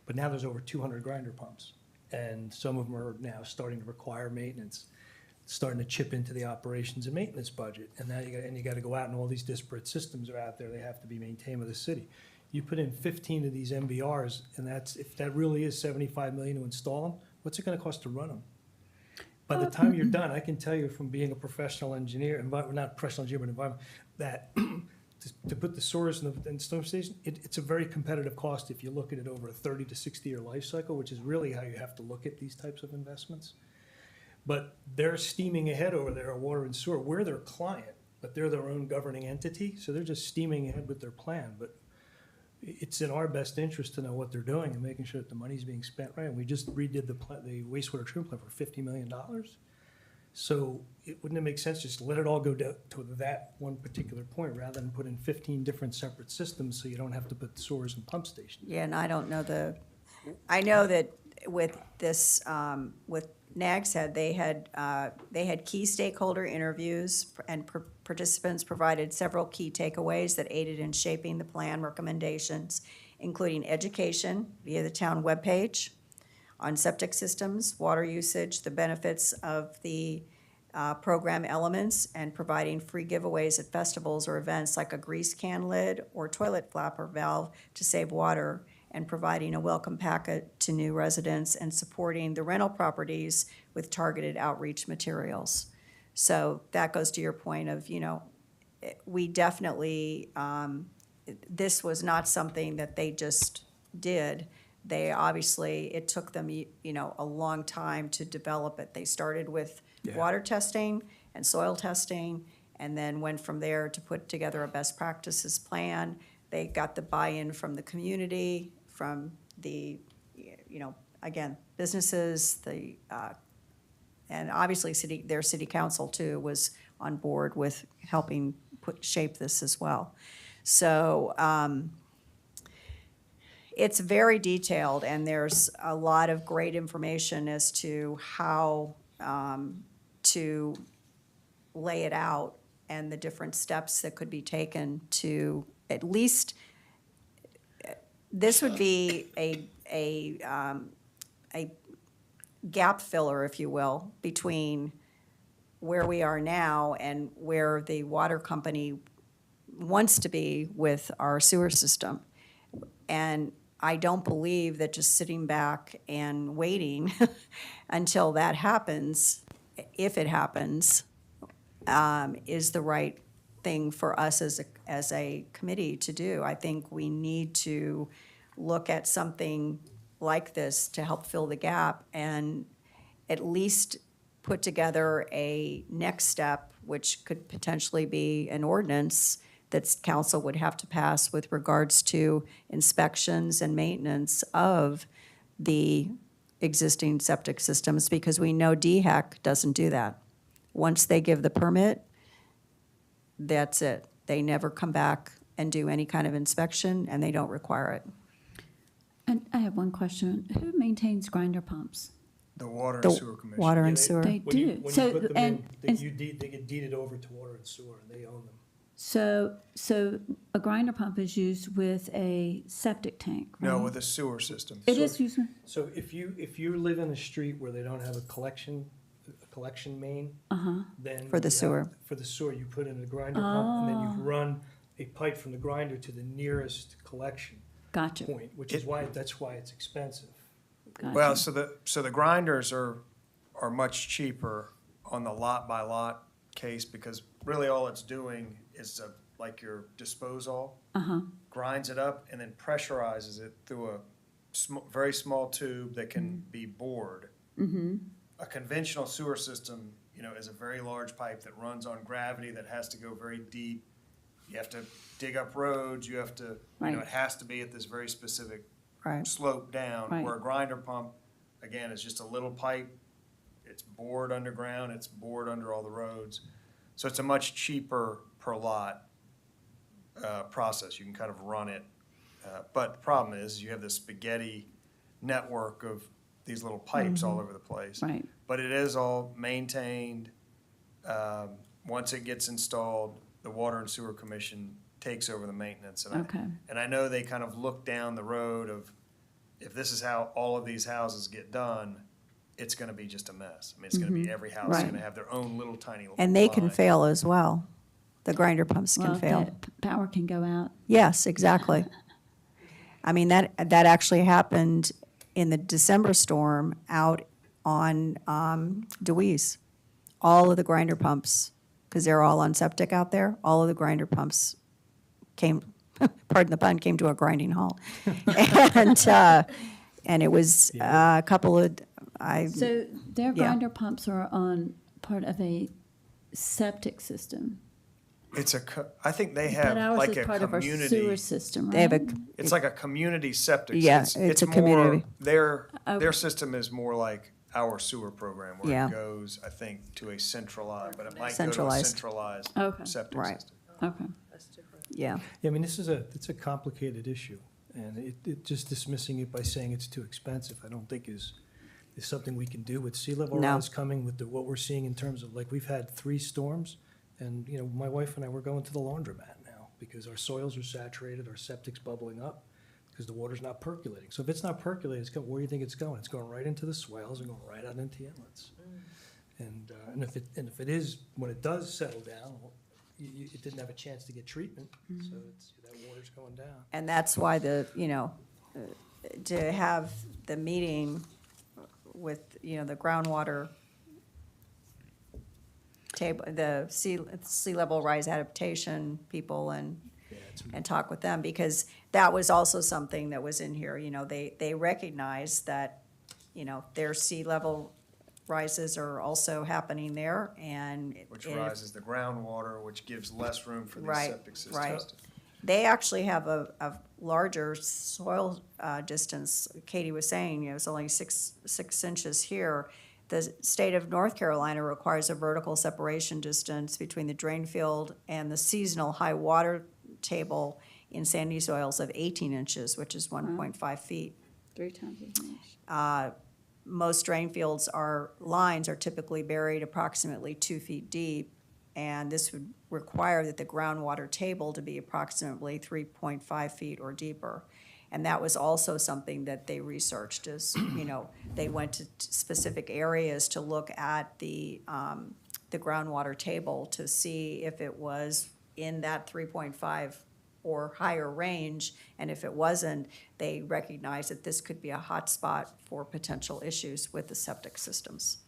but now there's over 200 grinder pumps. And some of them are now starting to require maintenance, starting to chip into the operations and maintenance budget. And now you got to go out, and all these disparate systems are out there. They have to be maintained by the city. You put in 15 of these MBRs, and if that really is $75 million to install them, what's it going to cost to run them? By the time you're done, I can tell you from being a professional engineer, not professional engineer, but environment, that to put the sewers in the storm station, it's a very competitive cost if you look at it over a 30 to 60-year life cycle, which is really how you have to look at these types of investments. But they're steaming ahead over there at water and sewer. We're their client, but they're their own governing entity, so they're just steaming ahead with their plan. But it's in our best interest to know what they're doing and making sure that the money's being spent right. And we just redid the wastewater treatment plant for $50 million. So wouldn't it make sense just to let it all go to that one particular point rather than put in 15 different separate systems so you don't have to put sewers and pump stations? Yeah, and I don't know I know that with this, with Nags Head, they had key stakeholder interviews, and participants provided several key takeaways that aided in shaping the plan recommendations, including education via the town webpage on septic systems, water usage, the benefits of the program elements, and providing free giveaways at festivals or events like a grease can lid or toilet flapper valve to save water, and providing a welcome packet to new residents, and supporting the rental properties with targeted outreach materials. So that goes to your point of, we definitely, this was not something that they just did. They obviously, it took them, a long time to develop it. They started with water testing and soil testing, and then went from there to put together a best practices plan. They got the buy-in from the community, from the, again, businesses, and obviously their city council too was on board with helping shape this as well. So it's very detailed, and there's a lot of great information as to how to lay it out and the different steps that could be taken to at least. This would be a gap filler, if you will, between where we are now and where the water company wants to be with our sewer system. And I don't believe that just sitting back and waiting until that happens, if it happens, is the right thing for us as a committee to do. I think we need to look at something like this to help fill the gap and at least put together a next step, which could potentially be an ordinance that council would have to pass with regards to inspections and maintenance of the existing septic systems, because we know DHEC doesn't do that. Once they give the permit, that's it. They never come back and do any kind of inspection, and they don't require it. And I have one question. Who maintains grinder pumps? The Water The and Sewer Commission. Water Yeah, and they- sewer. They When you, do. when So, you put them and- in, and- they get deeded over to water and sewer, and they own them. So a grinder pump is used with a septic tank, right? No, with a sewer system. It is used with, So if you live in a street where they don't have a collection main, then. For the you have- sewer. For the sewer, you put in a grinder pump, and then you run a pipe from the grinder to the nearest collection gotcha, point, which is that's why it's expensive. Well, gotcha. so the grinders are much cheaper on the lot by lot case, because really all it's doing is like your disposal. Grinds it up and then pressurizes it through a very small tube that can be bored. A conventional sewer system, is a very large pipe that runs on gravity, that has to go very deep. You have to dig up roads, you have to, Right. it has to be at this very specific Right. slope down. Right. Where a grinder pump, again, is just a little pipe. It's bored underground, it's bored under all the roads. So it's a much cheaper per lot process. You can kind of run it. But the problem is you have this spaghetti network of these little pipes all over the place. Right. But it is all maintained. Once it gets installed, the Water and Sewer Commission takes over the maintenance. Okay. And I know they kind of look down the road of, if this is how all of these houses get done, it's gonna be just a mess. I mean, it's gonna be, every house is Right. gonna have their own little tiny line. And they can fail as well. The grinder pumps Well, can fail. power can go out. Yes, exactly. I mean, that actually happened in the December storm out on Deweese. All of the grinder pumps, because they're all on septic out there, all of the grinder pumps came, pardon the pun, came to a grinding halt. And it was a couple of, So their Yeah. grinder pumps are on part of a septic system. I think they But have ours like is a part of our sewer community, system, right? they have a, it's like a community septic. Yeah, It's it's a more- community. Their Okay. system is more like our sewer program, where Yeah. it goes, I think, to a centralized, but it might go to a Centralized. centralized Okay. septic Right. system. Okay. yeah. Yeah, I mean, it's a complicated issue, and it just dismissing it by saying it's too expensive, I don't think is something we can do with sea level No. rise coming, with what we're seeing in terms of, like, we've had 3 storms, and, my wife and I, we're going to the laundromat now, because our soils are saturated, our septic's bubbling up, because the water's not percolating. So if it's not percolating, where do you think it's going? It's going right into the swales and going right out into the inlets. And if it is, when it does settle down, well, it didn't have a chance to get treatment, so that water's going down. And that's why to have the meeting with, the groundwater table, the sea level rise adaptation people and talk with them, because that was also something that was in here, they recognize that, their sea level rises are also happening there, and. Which if- rises the groundwater, which gives less room for these Right, septic systems. right. They actually have a larger soil distance. Katie was saying, it's only six inches here. The state of North Carolina requires a vertical separation distance between the drain field and the seasonal high water table in sandy soils of 18 inches, which is 1.5 feet. 3 times as much. Most drain fields lines are typically buried approximately 2 feet deep, and this would require that the groundwater table to be approximately 3.5 feet or deeper. And that was also something that they researched, is, they went to specific areas to look at the the groundwater table to see if it was in that 3.5 or higher range, and if it wasn't, they recognized that this could be a hot spot for potential issues with the septic systems.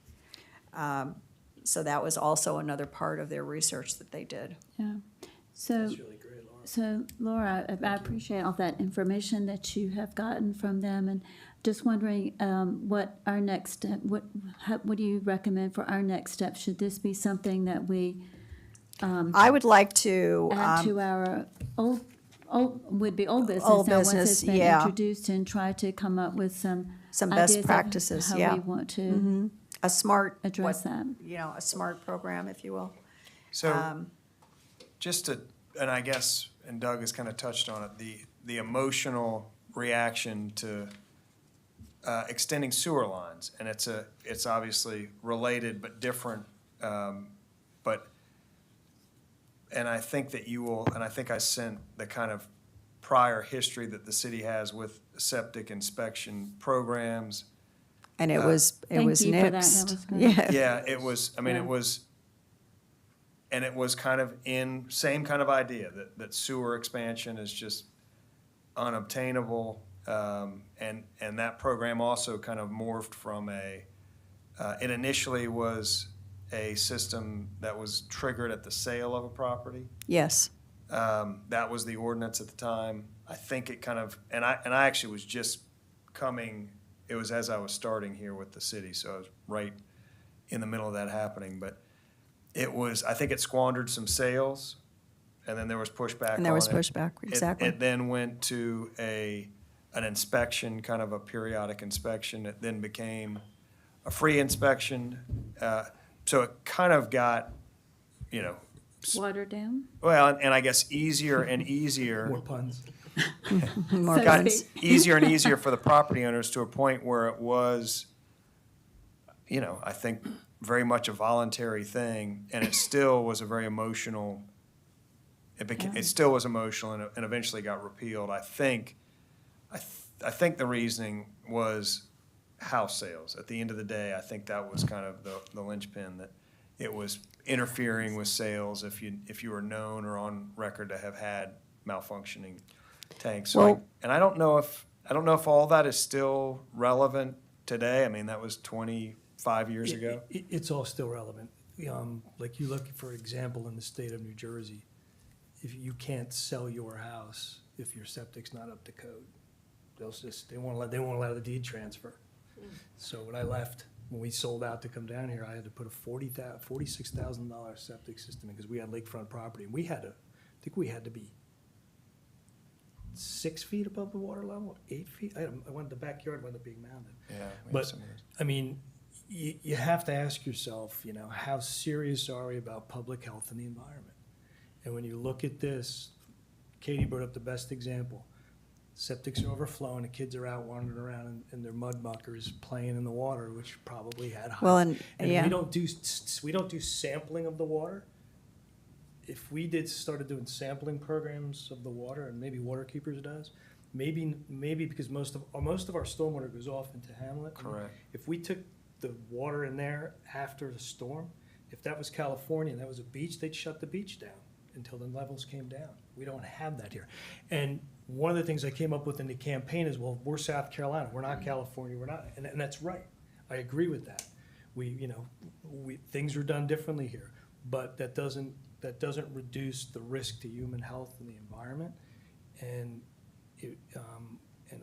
So that was also another part of their research that they did. Yeah. So, That's really great, Laura. so Laura, I appreciate all that information that you have gotten from them, and just wondering what our next step, what do you recommend for our next step? Should this be something that we I would like to, add to our old business? Old now, once business, it's been yeah. introduced, and try to come up with some Some ideas best of practices, how yeah. we want to a smart, address that. a smart program, if you will. So, just to, and I guess, and Doug has kind of touched on it, the emotional reaction to extending sewer lines, and it's obviously related but different, but, and I think that you will, and I think I sent the kind of prior history that the city has with septic inspection programs. And it was Thank you for that. That nixed. was good. Yeah. Yeah, it was, I mean, Yeah. it was, and it was kind of same kind of idea, that sewer expansion is just unobtainable. And that program also kind of morphed from it initially was a system that was triggered at the sale of a property. Yes. That was the ordinance at the time. I think it kind of, and I actually was just coming, it was as I was starting here with the city, so I was right in the middle of that happening. But it was, I think it squandered some sales, and then there was pushback And there was on it. pushback, exactly. It then went to an inspection, kind of a periodic inspection. It then became a free inspection. So it kind of got, Watered down. well, and I guess easier and easier. More puns. More So to Got speak. easier and easier for the property owners to a point where it was, I think very much a voluntary thing, and it still was a very emotional, it still was emotional and eventually got repealed. I think the reasoning was house sales. At the end of the day, I think that was kind of the linchpin, that it was interfering with sales if you were known or on record to have had malfunctioning tanks. So Well- and I don't know if all that is still relevant today. I mean, that was 25 years ago. It's all still relevant. Like you look, for example, in the state of New Jersey, if you can't sell your house if your septic's not up to code, they won't allow the deed transfer. So when we sold out to come down here, I had to put a $46,000 septic system in because we had lakefront property. And I think we had to be 6 feet above the water level, 8 feet. The backyard wound up being mounded. Yeah. we have But, some of those. I mean, you have to ask yourself, how serious are we about public health and the environment? And when you look at this, Katie brought up the best example. Septics are overflowing, the kids are out wandering around in their mud muckers playing in the water, which probably had high. Well, and we don't do sampling of the water. If we started doing sampling programs of the water, and maybe Waterkeepers does, maybe because most of our stormwater goes off into Hamlet. Correct. If we took the water in there after the storm, if that was California and that was a beach, they'd shut the beach down until the levels came down. We don't have that here. And one of the things I came up with in the campaign is, well, we're South Carolina, we're not California, we're not, and that's right. I agree with that. Things are done differently here, but that doesn't reduce the risk to human health and the environment. And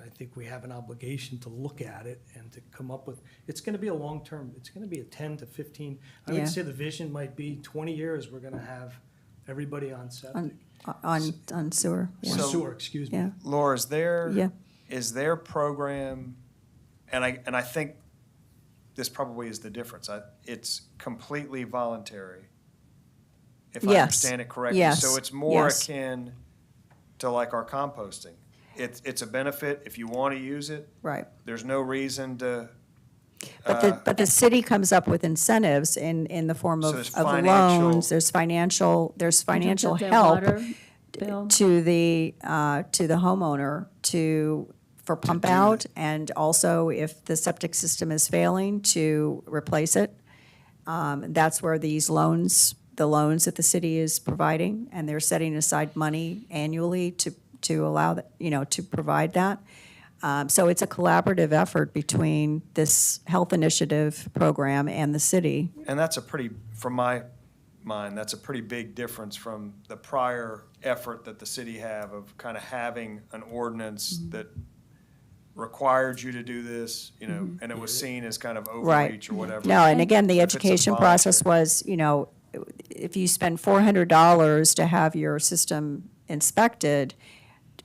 I think we have an obligation to look at it and to come up with, it's gonna be a long-term, it's gonna be a 10 to 15, I Yeah. would say the vision might be 20 years, we're gonna have everybody on septic. on sewer. Yeah. Or So- sewer, excuse me. Yeah. Laura, Yeah. is their program, and I think this probably is the difference. It's completely voluntary, if I Yes. understand it correctly. Yes. So it's more Yes. akin to like our composting. It's a benefit if you want to use it. Right. There's no reason to. But the city comes up with incentives in the form So of there's of financial- loans, there's financial In terms help of their water bill. to the homeowner for pump out, and also if the septic system is failing, to replace it. That's where these loans, the loans that the city is providing, and they're setting aside money annually to allow, to provide that. So it's a collaborative effort between this health initiative program and the city. And that's a pretty, from my mind, that's a pretty big difference from the prior effort that the city have of kind of having an ordinance that required you to do this, and it was seen as kind of overreach or whatever. No, and again, the If it's a education process voluntary- was, if you spend $400 to have your system inspected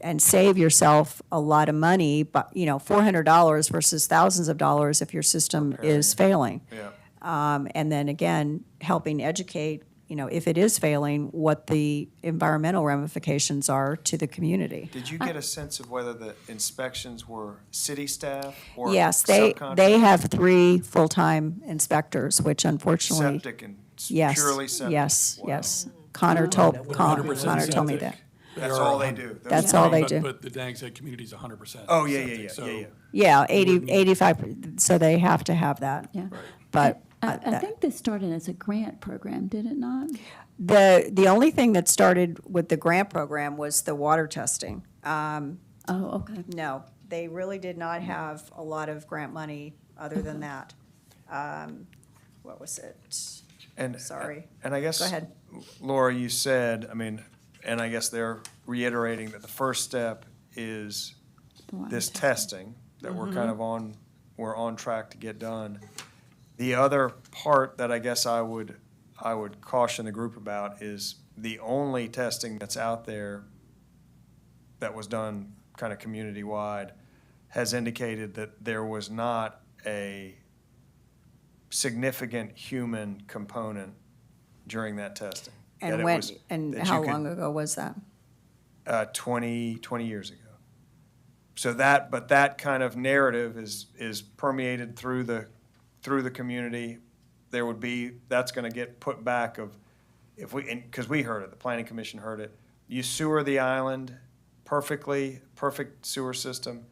and save yourself a lot of money, but, $400 versus thousands of dollars if your system is failing. Yeah. And then again, helping educate, if it is failing, what the environmental ramifications are to the community. Did you get a sense of whether the inspections were city staff or Yes, subcontractors? they have 3 full-time inspectors, which unfortunately. Septic and Yes, purely septic? yes, Wow. yes. Connor told me 100% that. septic. That's They are all they 100 do. Those That's three- all they But- do. But the Dang's Head community's 100%. Oh, yeah, septic, yeah, so yeah. Yeah, 85, so they have to have that. Yeah. But I that- think this started as a grant program, did it not? the only thing that started with the grant program was the water testing. Oh, okay. No, they really did not have a lot of grant money other than that. What was it? And, Sorry. and I guess, Go ahead. Laura, you said, and I guess they're reiterating that the first step is The water this testing. testing that we're kind of we're on track to get done. The other part that I guess I would caution the group about is the only testing that's out there that was done kind of community-wide has indicated that there was not a significant human component during that testing. That And it when, was- and that how you could- long ago was that? 20 years ago. So but that kind of narrative is permeated through the community. That's gonna get put back because we heard it, the planning commission heard it. You sewer the island perfect sewer system.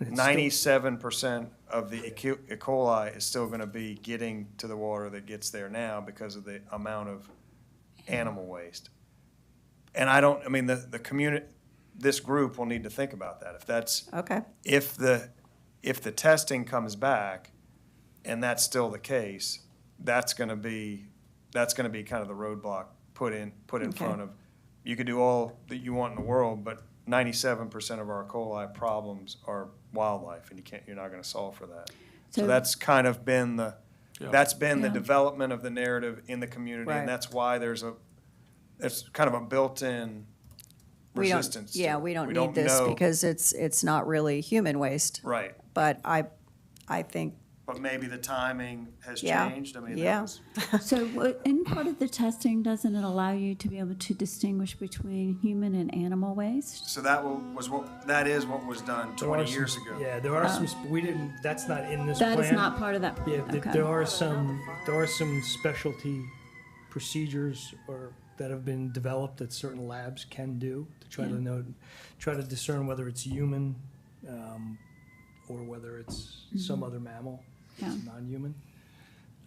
97% of the E. coli is still gonna be getting to the water that gets there now because of the amount of animal waste. And the community, this group will need to think about that. Okay, If the testing comes back and that's still the case, that's gonna be kind of the roadblock put in Okay. front of, you could do all that you want in the world, but 97% of our E. coli problems are wildlife, and you're not gonna solve for that. So So- that's kind of been the Yeah. development of the narrative in the community, Right. and that's why there's kind of a built-in we don't, resistance to yeah, it. we don't need don't this know- because it's not really human waste. Right, But I think, but maybe the timing has Yeah. changed. That Yeah. was- So in part of the testing, doesn't it allow you to be able to distinguish between human and animal waste? So that is what was done There are 20 some- years ago. Yeah, there are some, we didn't, that's not in this plan. That is not part of that? Yeah, Okay. there are some specialty procedures that have been developed that certain labs can do to try Yeah. try to discern whether it's human, or whether it's some other mammal, Yeah. non-human.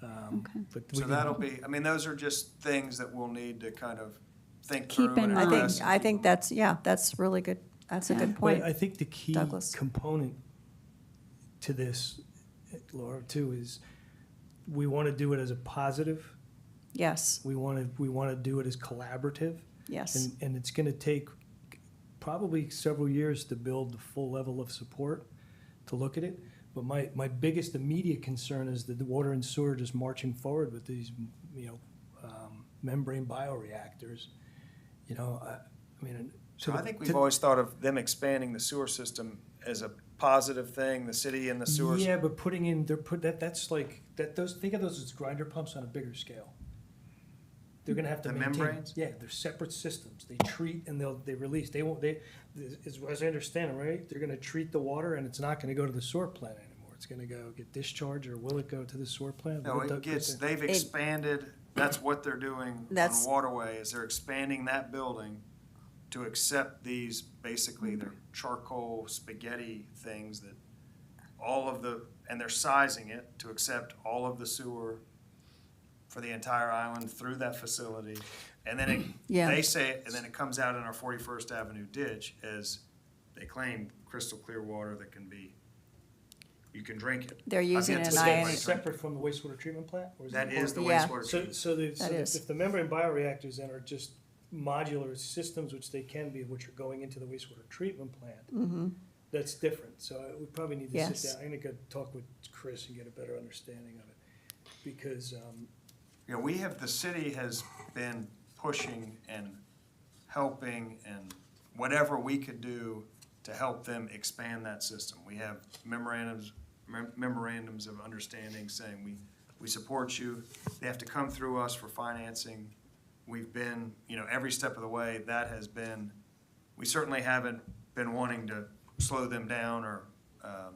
Okay. But we So can- that'll be, those are just things that we'll need to kind of think Keep through in and mind. address. I think that's really good. That's a Yeah. good But point. I think the key Douglas. component to this, Laura, too, is we want to do it as a positive. Yes, We want to do it as collaborative. yes. And it's going to take probably several years to build the full level of support to look at it. But my biggest immediate concern is that the water and sewer just marching forward with these, membrane bioreactors. So I think we've always thought of them expanding the sewer system as a positive thing, the city and the sewers. Yeah, but that's like, think of those as grinder pumps on a bigger scale. They're gonna have to The maintain. membranes? Yeah, they're separate systems. They treat and they release. As I understand it, right, they're gonna treat the water and it's not gonna go to the sewer plant anymore. It's gonna go get discharged, or will it go to the sewer plant? No, they've expanded, that's what they're doing on That's- Waterway, is they're expanding that building to accept these, basically, they're charcoal spaghetti things that and they're sizing it to accept all of the sewer for the entire island through that facility. And then it, Yeah. they say, it, and then it comes out in our 41st Avenue ditch as they claim crystal clear water that can be, you can drink it. They're using yet to an see Is anybody that ionic. drink it. separate from the wastewater treatment plant? Or is That it is the part Yeah. wastewater So, treatment. so the, That so is. if the membrane bioreactors then are just modular systems, which they can be, which are going into the wastewater treatment plant, that's different. So we probably need to Yes. sit down. I'm gonna go talk with Chris and get a better understanding of it. Because, You know, we have, the city has been pushing and helping and whatever we could do to help them expand that system. We have memorandums of understanding saying we support you. They have to come through us for financing. We've been, you know, every step of the way, that has been, we certainly haven't been wanting to slow them down or,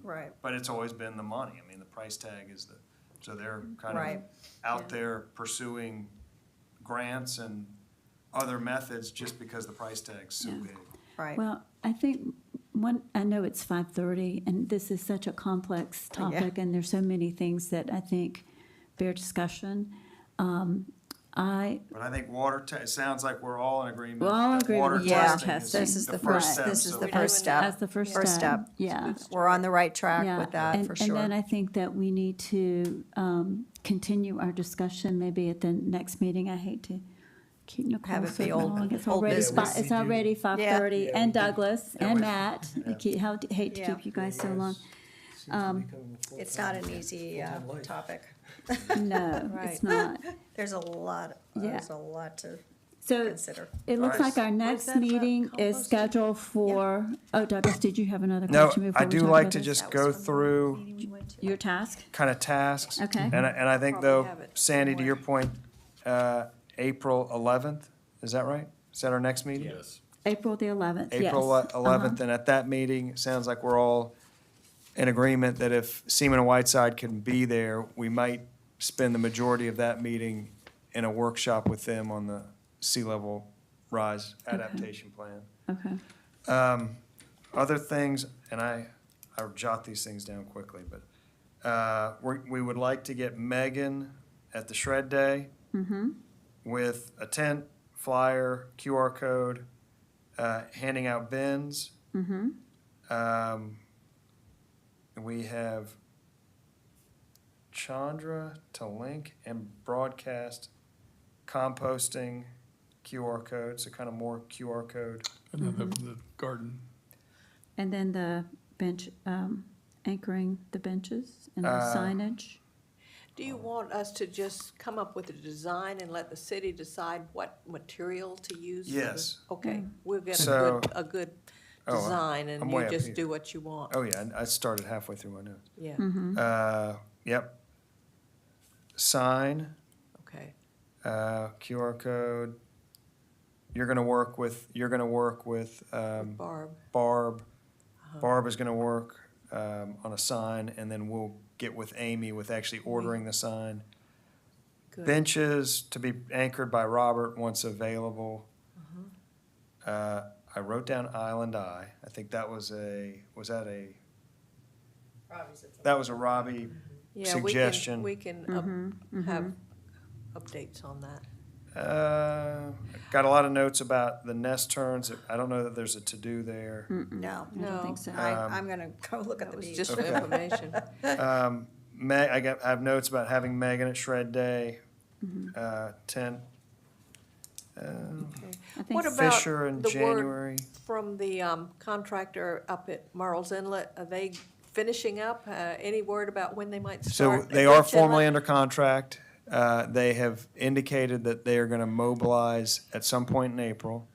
Right. but it's always been the money. I mean, the price tag is the, so they're kind of Right. out there pursuing grants and other methods just because the price tag's so Yeah. big. Right. Well, I think I know it's 5:30, and this is such a complex topic, and there's so many things that I think bear discussion. But I think it sounds like we're all in agreement. We're all in that agreement water with Yeah, water testing testing. this is the Right. first, step, this is so the we- first step. That's the first step. First step. Yeah. We're on the right track Yeah, with that, and- for And then sure. I think that we need to continue our discussion maybe at the next meeting. I hate to keep Nicole Have it so be old- long. It's old already, business. it's already 5:30, Yeah, and we do. Douglas, Yeah, and we- Matt. I hate to Yeah. keep you guys so long. seems to be becoming a It's not full-time- an easy full-time life. topic. No, Right. it's not. There's a lot, Yeah. there's a lot to So consider. it looks Alright. like our next that about meeting is composting? scheduled for, oh, Douglas, did you have another No, question before I we do talk like about to this? just That go was from the through meeting we went to. Your task? kind of tasks. Okay. And I think Probably though, have it Sandy, to your point, April 11th, is that right? Is that our next meeting? Yes. April the 11th, yes. April Uh-huh. 11th, and at that meeting, it sounds like we're all in agreement that if Seaman and Whiteside can be there, we might spend the majority of that meeting in a workshop with them on the sea level rise adaptation plan. Okay. Other things, and I jot these things down quickly, but we would like to get Megan at the Shred Day with a tent, flyer, QR code, handing out bins. We have Chandra to link and broadcast composting QR code, so kind of more QR code. And then the garden. And then the bench, anchoring the benches and the signage. Do you want us to just come up with a design and let the city decide what material to use? for the- Yes. Okay, we'll get So- a good Oh, design I'm and way you up just here. do what you want. Oh, yeah, I started halfway through my notes. Yeah, Yep. Sign, okay. QR code. You're gonna work with Barb, Barb. Barb is gonna work on a sign, and then we'll get with Amy with actually ordering the sign. good. Benches to be anchored by Robert once available. I wrote down Island Eye. I think that was that was a Robbie Yeah, suggestion. We can have updates on that. Got a lot of notes about the nest turns. I don't know that there's a to-do there. No, I don't think so. I'm gonna go look at That the was beach. just for Okay. information. I have notes about having Megan at Shred Day, tent. I think What about Fisher in the January. word from the contractor up at Marl's Inlet? Are they finishing up? Any word about when they might So start? they at are Rich formally Inlet? under contract. They have indicated that they are gonna mobilize at some point in April.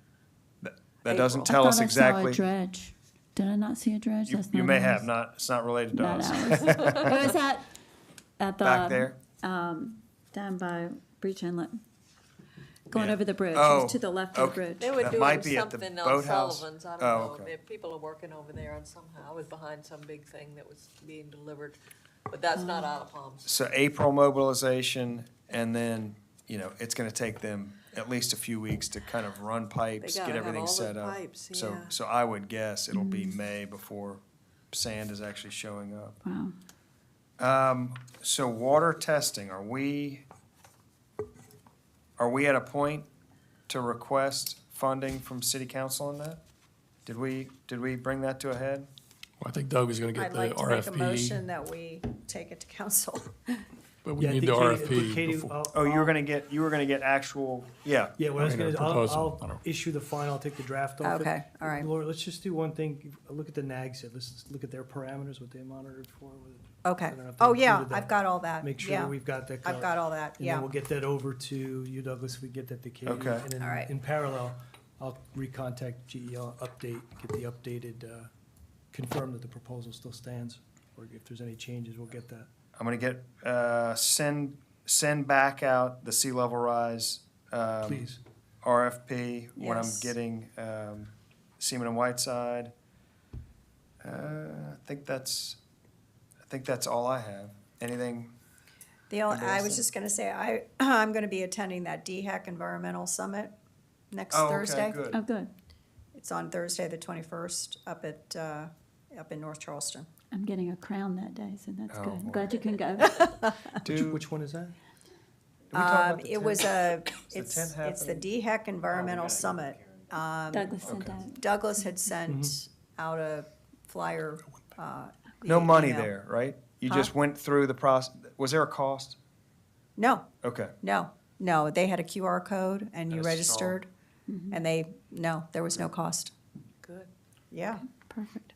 That doesn't April. tell I us thought exactly. I saw a dredge. Did I not see a dredge? You, That's you not may ours. have, not, it's not related to Not us. ours. It was at the. Back there? Down by Breach Inlet. Going Yeah. over the bridge, it Oh, was to the left of the okay. bridge. They were That doing might be at the something on boathouse. Sullivan's, I Oh, don't know. okay. People are working over there and somehow I was behind some big thing that was being delivered. But that's not out of Palms. So April mobilization, and then, it's gonna take them at least a few weeks to kind of run pipes, gotta get have everything all the set up. pipes, So, yeah. so I would guess it'll be May before sand is actually showing up. Wow. So water testing, are we at a point to request funding from city council on that? Did we bring that to a head? Well, I think Doug was gonna get I'd the like to make a RFP, motion that we take it to council. but we Yeah, I need the think Katie- RFP Katie, before. Oh, you were gonna get actual, yeah. Yeah, what I was I mean, gonna, a I'll, proposal. I I'll don't- issue the final, I'll take the draft off. it. Okay, all right. Laura, let's just do one thing, look at the NAGs, let's look at their parameters, what they monitored for. Okay. I don't know if they Oh, yeah, included that. I've got all that. Make sure Yeah. that we've got that. I've covered. got all that, And yeah. then we'll get that over to you, Douglas, we get that to Katie. Okay. And then All right. in parallel, I'll recontact GEL, get the updated, confirm that the proposal still stands, or if there's any changes, we'll get that. I'm gonna get, send back out the sea level rise, Please. RFP when I'm Yes. getting, Seaman and Whiteside. I think that's all I have. Anything? I was just gonna say, I'm gonna be attending that DHEC Environmental Summit next Thursday. Oh, okay, Oh, good. good. It's on Thursday, the 21st, up in North Charleston. I'm getting a crown that day, so that's Oh, good. I'm boy. glad you can go. Which one is that? Did we talk about the It was tent? a, the it's tent the happening? DHEC Environmental Summit. Douglas sent out. Douglas had sent out a flyer. No via money email. there, right? You Huh? just went through the process. Was there a cost? No, Okay. no, they had a QR code and you That's registered, and there was no cost. Good. Yeah. Perfect.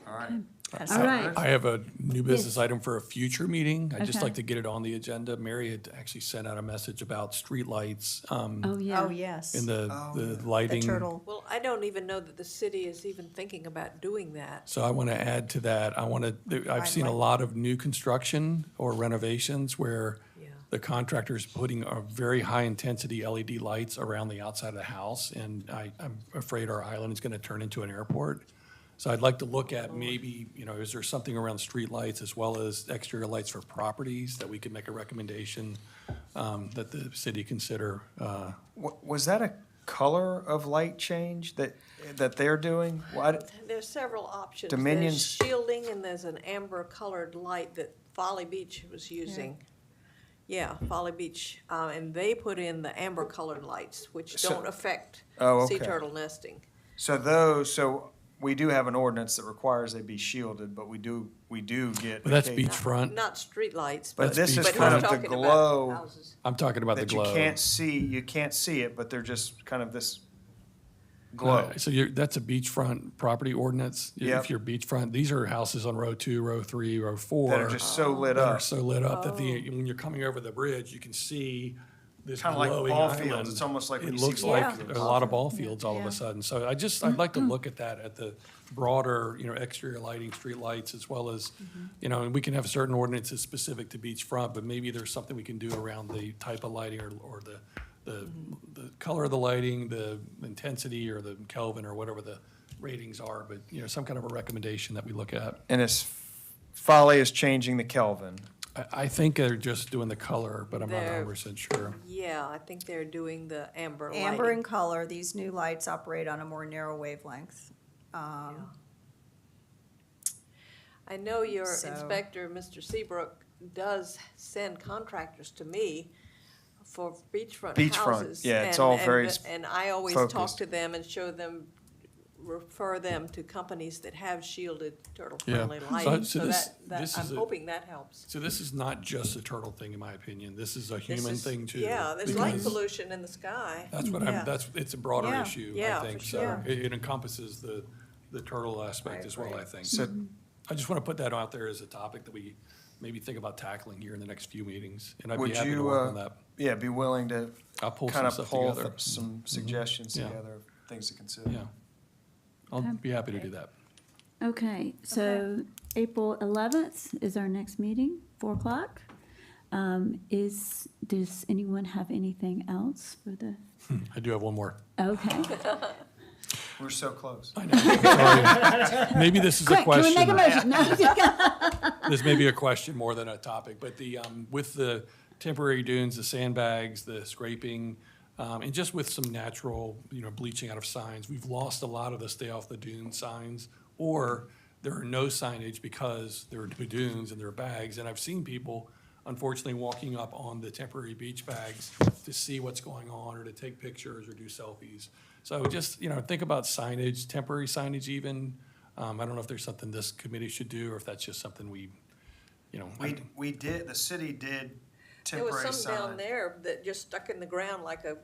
All right. That's All right. I have a new business item for a future meeting. I'd just Okay. like to get it on the agenda. Mary had actually sent out a message about streetlights, Oh, yeah. Oh, yes. and the The lighting. turtle. Well, I don't even know that the city is even thinking about doing that. So I want to add to that, I've seen a lot of new construction or renovations where Yeah. the contractor's putting a very high-intensity LED lights around the outside of the house, and I'm afraid our island is going to turn into an airport. So I'd like to look at maybe, is there something around streetlights as well as exterior lights for properties that we could make a recommendation that the city consider? Was that a color of light change that they're doing? There's several options. Dominions- There's shielding and there's an amber-colored light that Folly Beach was using. Yeah, Folly Beach, and they put in the amber-colored lights, which So- don't affect Oh, sea okay. turtle nesting. So we do have an ordinance that requires they be shielded, but we do get. But that's occasional- beachfront. Not streetlights, But but. this is but kind he's of the talking about glow houses. I'm talking about the that you glow. can't see it, but they're just kind of this glow. So that's a beachfront property ordinance? Yep. If you're beachfront, these are houses on row 2, row 3, row 4. That are just so lit that are up. so lit up that when you're coming over the bridge, you can see this Kinda like glowing ball island. fields. It's almost like when It you see looks ball like fields. a lot of ball fields all of Yeah. a sudden. So I'd like to look at that, at the broader, exterior lighting, street lights, as well as, and we can have certain ordinances specific to beachfront, but maybe there's something we can do around the type of lighting or the color of the lighting, the intensity or the Kelvin or whatever the ratings are, but, some kind of a recommendation that we look at. And as Folly is changing the Kelvin. I think they're just doing the color, but I'm not They're- 100% sure. Yeah, I think they're doing the amber lighting. Amber in color, these new lights operate on a more narrow wavelength. I know your So- inspector, Mr. Seabrook, does send contractors to me for beachfront Beachfront, houses. yeah, it's and- all and very the- And I always talk focused. to them and show them, refer them to companies that have shielded Yeah. turtle-friendly So- lighting. so So this- that, this I'm is a- hoping that helps. So this is not just a turtle thing, in my opinion. This is a This human is- thing too. Yeah, there's light because pollution in the sky. That's what Yeah. it's a broader Yeah. issue, Yeah, I for think. So sure. it encompasses the turtle aspect as well, I think. So I just want to put that out there as a topic that we maybe think about tackling here in the next few meetings. And I'd be would happy to you, work on that. yeah, be willing to I'll pull kind some of stuff pull together. Mm-hmm. some suggestions Yeah. together, things to consider? Yeah. I'll be happy to do that. Okay, so April 11th is our next meeting, 4 o'clock. Does anyone have anything else for the, I do have one more. okay. We're so close. Sorry. Maybe this is a Quick, can we question. make a motion? No. This may be a question more than a topic, but with the temporary dunes, the sandbags, the scraping, and just with some natural, bleaching out of signs, we've lost a lot of the stay off the dune signs, or there are no signage because there are dunes and there are bags. And I've seen people unfortunately walking up on the temporary beach bags to see what's going on, or to take pictures or do selfies. So just, think about signage, temporary signage even. I don't know if there's something this committee should do, or if that's just something we. We did, the city did There was temporary some down sign. there that just stuck in the ground like a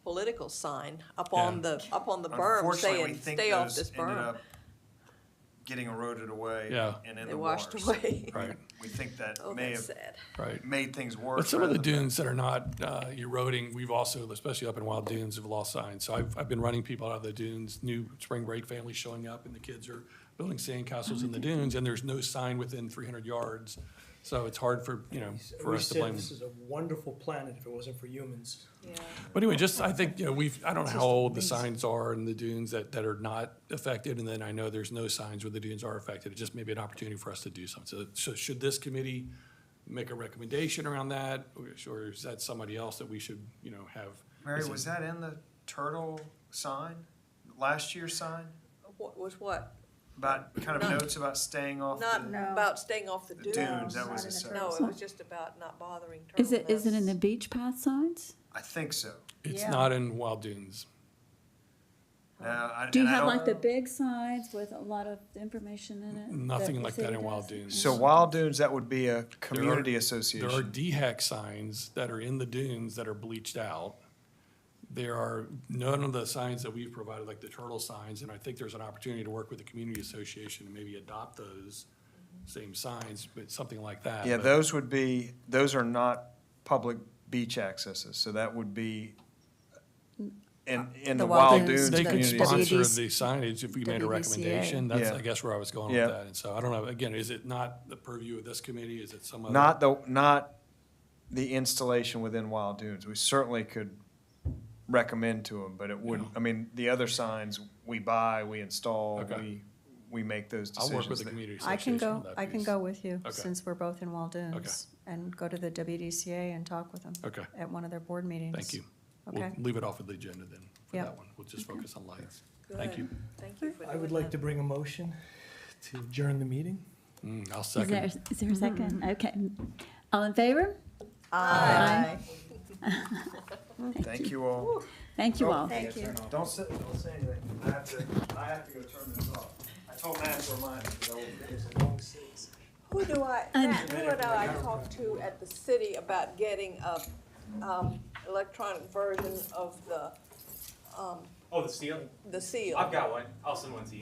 political sign up Yeah. on the berm Unfortunately, we saying, think stay off those this ended berm. up getting eroded away Yeah. and in They the washed waters. away. Right, We think that Oh, may that's have sad. right. made things worse. But some of the rather than- dunes that are not eroding, we've also, especially up in Wild Dunes, have lost signs. So I've been running people out of the dunes, new spring break families showing up, and the kids are building sandcastles in the dunes, and there's no sign within 300 yards. So it's hard for, for We us to said blame. this is a wonderful planet if it wasn't for humans. Yeah. But anyway, I think, I don't know how old the signs are in the dunes that are not affected, and then I know there's no signs where the dunes are affected. It's just maybe an opportunity for us to do something. So should this committee make a recommendation around that, or is that somebody else that we should, have? Mary, was that in the turtle sign, last year's sign? What was what? About, kind of Not- notes about staying off Not the about staying off the dunes. dunes, that was not a in the separate. No, it sign. was just about not bothering Is it in the turtlenecks. beach path signs? I think so. It's Yeah. not in Wild Dunes. Now, Do you and I have don't- like the big signs with a lot of information in it? Nothing the like that city in Wild does? Dunes. So Wild Dunes, that would be a community There are association. DHEC signs that are in the dunes that are bleached out. There are none of the signs that we've provided, like the turtle signs, and I think there's an opportunity to work with the community association and maybe adopt those same signs, but something like that. Yeah, But- those are not public beach accesses, so that would be in The the Wild Wild Dunes, Dunes They the could community. sponsor WDC. the signage if we made a WDCA. recommendation. That's, Yeah. I guess, where I was going Yeah. with that. And so I don't know, again, is it not the purview of this committee? Is it some other? Not the installation within Wild Dunes. We certainly could recommend to them, but it wouldn't, I mean, the other signs we buy, we install, Okay. we make those I'll decisions. work with the there. community I can association on go, that I can piece. go with you, Okay. since we're both in Waldoons, and go to the WDCA and talk with them Okay, at one of their board meetings. thank you. We'll Okay. leave it off of the agenda then for Yep. that one. We'll just focus on lights. Good. Thank you. Thank you for I would doing like that. to bring a motion to adjourn the meeting. I'll Is there, second. is there a second? Okay. All in favor? Aye. Thank you all. Thank you all. Thank you. Don't say anything. I have to go turn this off. I told Matt to remind me, because I will forget. It's a long sentence. Who do I talk to at the city about getting a, electronic version of Oh, the seal? the seal? I've got one. I'll send one to you.